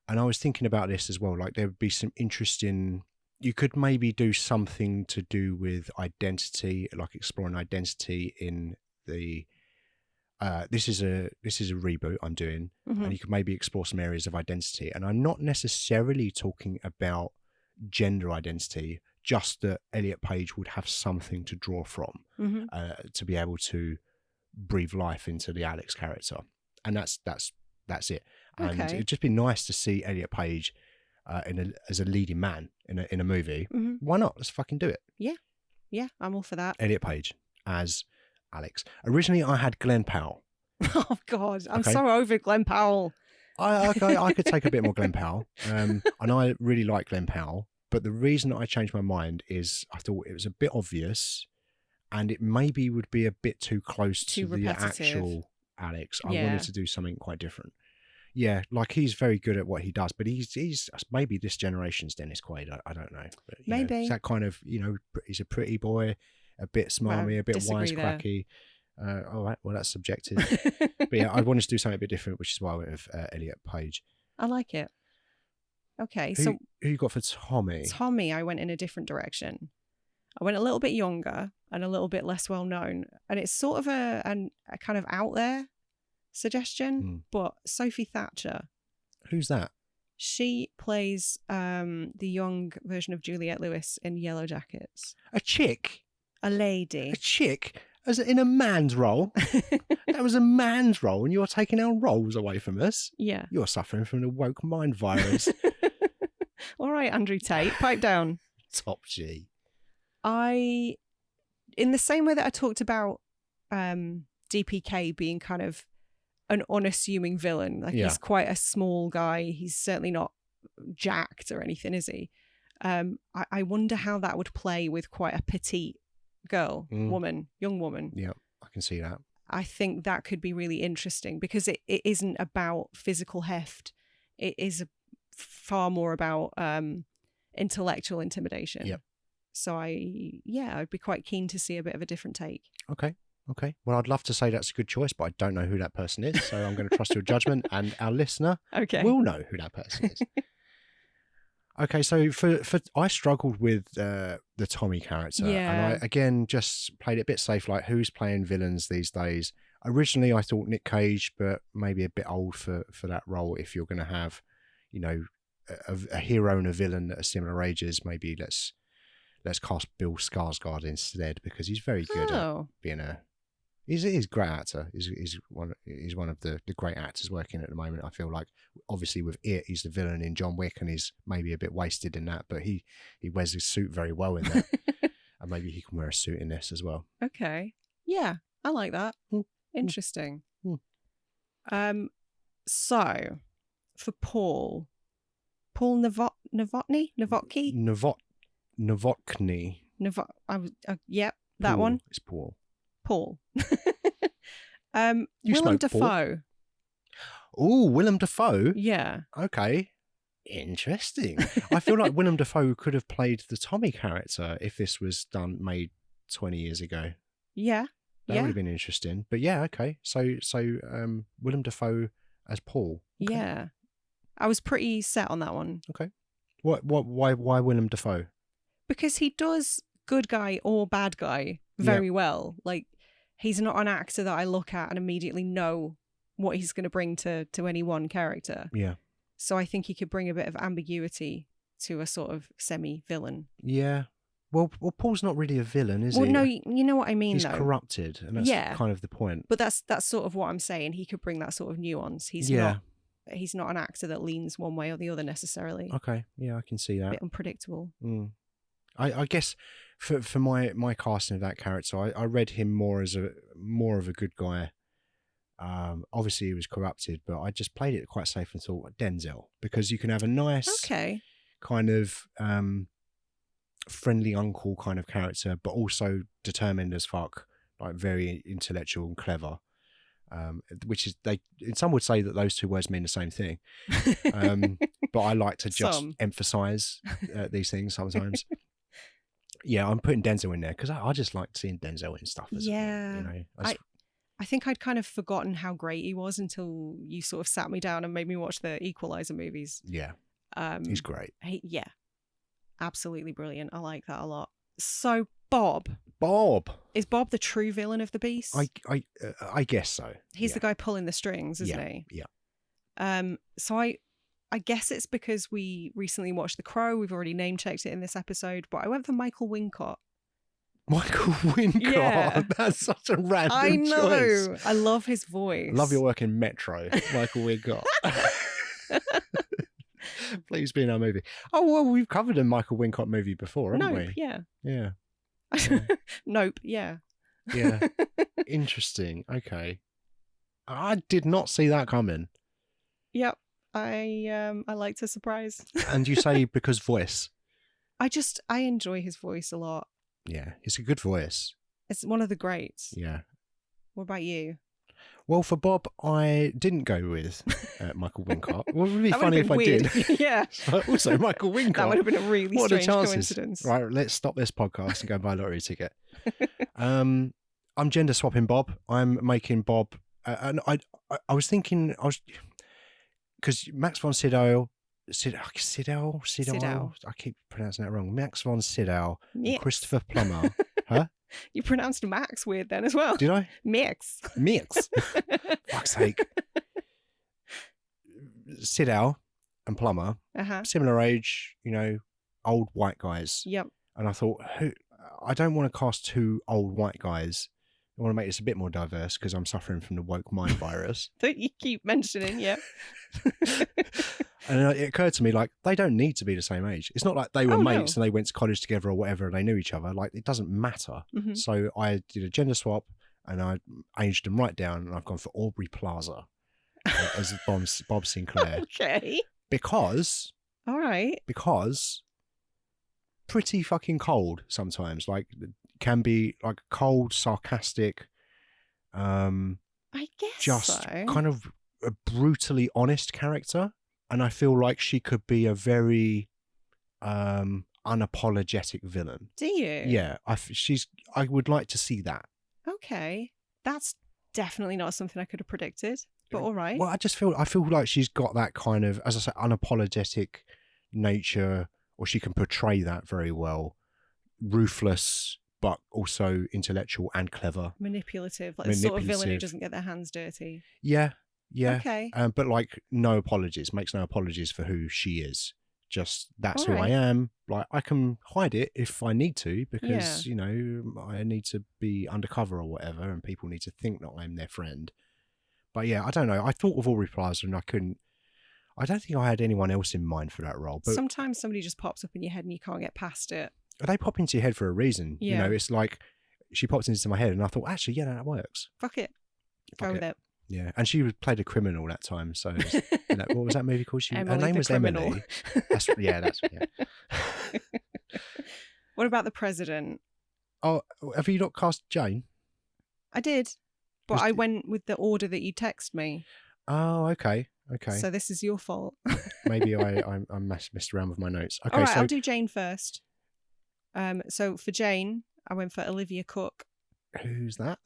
And I was thinking about this as well. Like there would be some interesting. You could maybe do something to do with identity, like exploring identity in the. This is a reboot I'm doing, and you could maybe explore some areas of identity. And I'm not necessarily talking about gender identity, just that Elliot Page would have something to draw from to be able to breathe life into the Alex character, and that's it. And it'd just be nice to see Elliot Page as a leading man in a movie. Why not? Let's fucking do it. Yeah, I'm all for that. Elliot Page as Alex. Originally, I had Glenn Powell. Oh God, I'm so over Glenn Powell. I could take a bit more Glenn Powell, and I really like Glenn Powell. But the reason that I changed my mind is I thought it was a bit obvious, and it maybe would be a bit too close to the actual Alex. I wanted to do something quite different. Yeah, like he's very good at what he does, but he's maybe this generation's Dennis Quaid. I don't know. But, maybe it's that kind of, he's a pretty boy, a bit smarmy, a bit wisecracky. All right, well that's subjective. But yeah, I wanted to do something a bit different, which is why I went with Elliot Page. I like it. Okay, who you got for Tommy? Tommy, I went in a different direction. I went a little bit younger and a little bit less well known, and it's sort of a kind of out there suggestion, but Sophie Thatcher. Who's that? She plays the young version of Juliette Lewis in Yellow Jackets. A chick? A lady. A chick? As in a man's role? That was a man's role, and you're taking our roles away from us? Yeah. You're suffering from the woke mind virus. All right, Andrew Tate, pipe down. Top G. In the same way that I talked about DPK being kind of an unassuming villain, like he's quite a small guy. He's certainly not jacked or anything, is he? I wonder how that would play with quite a petite girl, young woman. Yeah, I can see that. I think that could be really interesting because it isn't about physical heft. It is far more about intellectual intimidation. Yep. So I'd be quite keen to see a bit of a different take. Okay. Well, I'd love to say that's a good choice, but I don't know who that person is. So I'm going to trust your judgment, and our listener will know who that person is. Okay, so for I struggled with the Tommy character, and I again just played it a bit safe. Like, who's playing villains these days? Originally, I thought Nick Cage, but maybe a bit old for that role. If you're going to have, a hero and a villain at similar ages, maybe let's cast Bill Skarsgård instead, because he's very good at being a. He's a great actor. He's one of the great actors working at the moment. I feel like, obviously with It, he's the villain in John Wick, and he's maybe a bit wasted in that, but he wears his suit very well in that, and maybe he can wear a suit in this as well. Okay, yeah, I like that. Interesting. So for Paul Novotny. Yep, that Paul. one. It's Paul. Willem Dafoe. Oh, Willem Dafoe? Yeah. Okay. Interesting. I feel like Willem Dafoe could have played the Tommy character if this was made 20 years ago. Yeah. That would have been interesting. But yeah, okay. So Willem Dafoe as Paul. Okay. Yeah. I was pretty set on that one. Okay. Why Willem Dafoe? Because he does good guy or bad guy very well. Like, he's not an actor that I look at and immediately know what he's going to bring to any one character. Yeah. So I think he could bring a bit of ambiguity to a sort of semi-villain. Yeah. Well, Paul's not really a villain, is he? Well, no, you know what I mean, he's corrupted, and that's kind of the point. But that's sort of what I'm saying. He could bring that sort of nuance. He's not an actor that leans one way or the other necessarily. Okay. Yeah, I can see that. A bit unpredictable. I guess for my casting of that character, I read him more of a good guy. Obviously he was corrupted, but I just played it quite safe and thought Denzel, because you can have a nice kind of friendly uncle kind of character, but also determined as fuck, like very intellectual and clever. Which is some would say that those two words mean the same thing. But I like to just emphasize these things sometimes. Yeah, I'm putting Denzel in there because I just like seeing Denzel in stuff. Yeah. You know, I think I'd kind of forgotten how great he was until you sort of sat me down and made me watch the Equalizer movies. Yeah, he's great. Yeah, absolutely brilliant. I like that a lot. So Bob. Is Bob the true villain of the Beast? I guess so. He's the guy pulling the strings, isn't he? Yeah. So I guess it's because we recently watched The Crow. We've already name checked it in this episode, but I went for Michael Wincott. Michael Wincott. Yeah. That's such a random choice. I love his voice. Love your work in Metro, Michael Wincott. Please be in our movie. Oh, well, we've covered a Michael Wincott movie before, haven't we? Yeah. Yeah. Nope, yeah. Yeah. Interesting. Okay. I did not see that coming. Yep. I like to surprise. And you say because voice? I enjoy his voice a lot. Yeah, it's a good voice. It's one of the greats. Yeah. What about you? Well, for Bob, I didn't go with Michael Wincott. Well, it would be funny if weird. I did. Yeah. Also, Michael Wincott. That would have been a really strange coincidence. Right, let's stop this podcast and go buy a lottery ticket. I'm gender swapping Bob. I'm making Bob, and I was thinking, because Max von Sydow, I keep pronouncing that wrong. Max von Sydow, and Christopher Plummer. Huh? You pronounced Max weird then as well. Did I? Mix. Fuck's sake. Sydow and Plummer, similar age, old white guys. Yep. And I thought, I don't want to cast two old white guys. I want to make this a bit more diverse because I'm suffering from the woke mind virus. That you keep mentioning, yeah. And it occurred to me, they don't need to be the same age. It's not like they were mates and they went to college together or whatever and they knew each other. It doesn't matter. Mm-hmm. So I did a gender swap and I aged them right down and I've gone for Aubrey Plaza as Bob Sinclair. Okay. Because... All right. Because... pretty fucking cold sometimes. Can be cold, sarcastic, I guess just so. Kind of a brutally honest character. And I feel like she could be a very unapologetic villain. Do you? Yeah, I would like to see that. Okay, that's definitely not something I could have predicted. But all right. Well, I feel like she's got that kind of, as I say, unapologetic nature, or she can portray that very well. Ruthless, but also intellectual and clever. Manipulative, the sort of villain who doesn't get their hands dirty. Yeah. Okay. But no apologies, makes no apologies for who she is. Just that's who I am. I can hide it if I need to because, I need to be undercover or whatever and people need to think that I'm their friend. But yeah, I don't know. I thought of Aubrey Plaza and I don't think I had anyone else in mind for that role. But sometimes somebody just pops up in your head and you can't get past it. They pop into your head for a reason. Yeah. It's like she popped into my head and I thought, actually, yeah, that works. Fuck it. Go with it. Yeah. And she played a criminal that time. So what was that movie called? Her name was criminal. Emily. That's. What about the president? Oh, have you not cast Jane? I did. But I went with the order that you text me. Oh, okay. So this is your fault. Maybe I messed around with my notes. Okay, all right, I'll do Jane first. So for Jane, I went for Olivia Cooke. Who's that?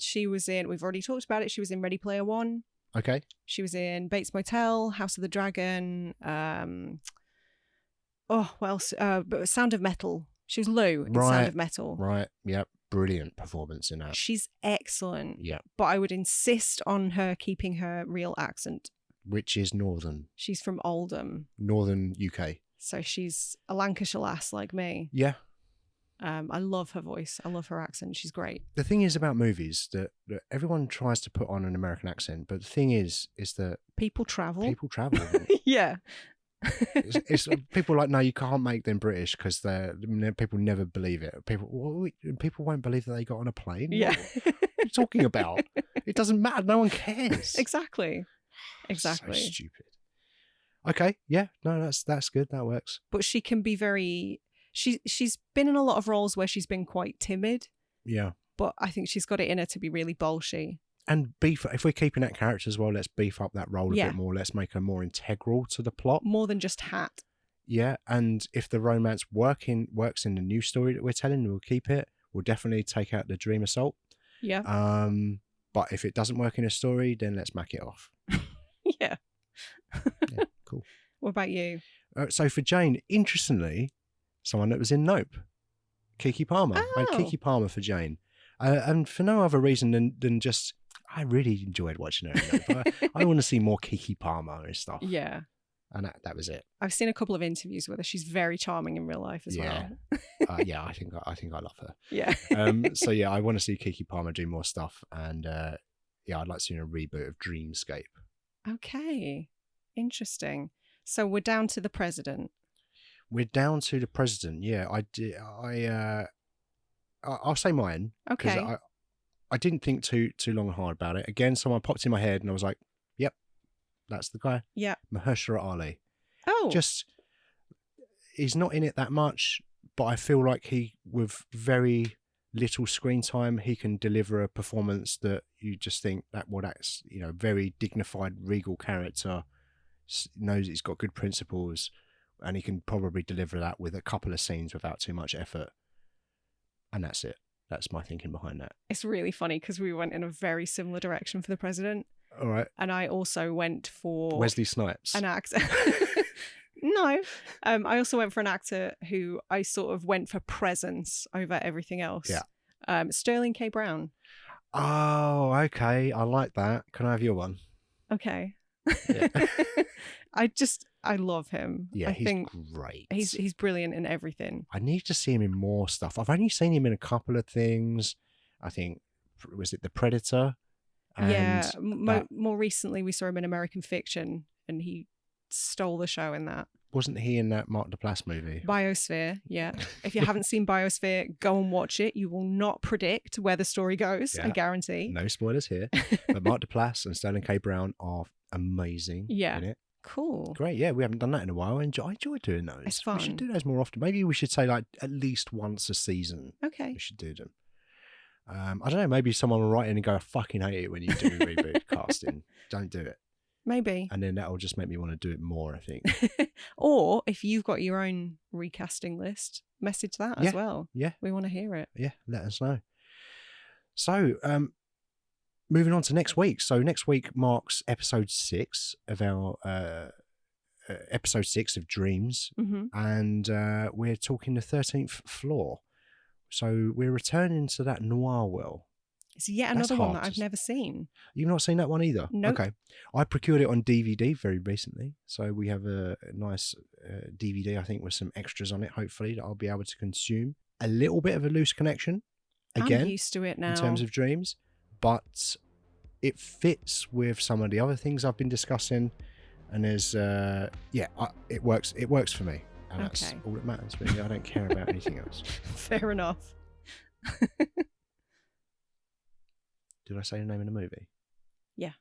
She was in, we've already talked about it, she was in Ready Player One. Okay. She was in Bates Motel, House of the Dragon, what else? Sound of Metal. She was Lou in Sound of Metal. Right, yep. Brilliant performance in that. She's excellent. Yeah. But I would insist on her keeping her real accent. Which is Northern. She's from Oldham. Northern UK. So she's a Lancashire lass like me. Yeah. I love her voice. I love her accent. She's great. The thing is about movies that everyone tries to put on an American accent, but the thing is that people travel. Yeah. it's people no, you can't make them British because people never believe it. People won't believe that they got on a plane. Yeah. What are you talking about? It doesn't matter. No one cares. Exactly. So stupid. Okay. Yeah. No, that's good. That works. But she can be very. She's been in a lot of roles where she's been quite timid. Yeah. But I think she's got it in her to be really bolshy. And if we're keeping that character as well, let's beef up that role a bit more. Let's make her more integral to the plot. More than just Hat. yeah, and if the romance works in the new story that we're telling, we'll keep it. We'll definitely take out the dream assault. Yeah. But if it doesn't work in a story, then let's mack it off. Yeah. Yeah, cool. What about you? So for Jane, interestingly, someone that was in Nope, Keke Palmer. I had Keke Palmer for Jane, and for no other reason than just I really enjoyed watching her in Nope. I want to see more Keke Palmer and stuff. Yeah. And that was it. I've seen a couple of interviews with her. She's very charming in real life as well. Yeah, I think I love her. Yeah. So yeah, I want to see Keke Palmer do more stuff, and yeah, I'd like to see a reboot of Dreamscape. Okay, interesting. So we're down to the president. We're down to the president. Yeah, I'll say mine. Okay. I didn't think too long and hard about it. Again, someone popped in my head, and I was like, "Yep, that's the guy." Yeah. Mahershala Ali. Oh. Just he's not in it that much, but I feel like he, with very little screen time, he can deliver a performance that you just think that's very dignified, regal character, knows he's got good principles, and he can probably deliver that with a couple of scenes without too much effort. And that's it. That's my thinking behind that. It's really funny because we went in a very similar direction for the president. All right. And I also went for Wesley Snipes. An actor. No. I also went for an actor who I sort of went for presence over everything else. Yeah. Sterling K. Brown. Oh, okay. I like that. Can I have your one? Okay. Yeah. I love him. Yeah, I he's think great. He's brilliant in everything. I need to see him in more stuff. I've only seen him in a couple of things. I think, was it The Predator? And more recently, we saw him in American Fiction, and he stole the show in that. Wasn't he in that Mark Duplass movie? Biosphere, yeah. If you haven't seen Biosphere, go and watch it. You will not predict where the story goes, I guarantee. No spoilers here. But Mark Duplass and Sterling K. Brown are amazing in it. Cool. Great, yeah. We haven't done that in a while. I enjoy doing those. It's fun. We should do those more often. Maybe we should say like at least once a season. Okay. We should do them. I don't know, maybe someone will write in and go, I fucking hate it when you do reboot casting. Don't do it. Maybe. And then that'll just make me want to do it more, I think. Or if you've got your own recasting list, message that as well. Yeah. We want to hear it. Yeah, let us know. So, moving on to next week. So next week marks episode 6 of our episode 6 of Dreams. Mm-hmm. And we're talking the 13th Floor. So we're returning to that noir world. It's yet another one that I've never seen. You've not seen that one either? Nope. Okay. I procured it on DVD very recently. So we have a nice DVD, I think, with some extras on it, hopefully, that I'll be able to consume. A little bit of a loose connection, again. I'm used to it now. In terms of Dreams. But it fits with some of the other things I've been discussing. And there's, it works. It works for me. And that's all that matters, really. I don't care about anything else. Fair enough. Did I say the name of the movie? Yeah.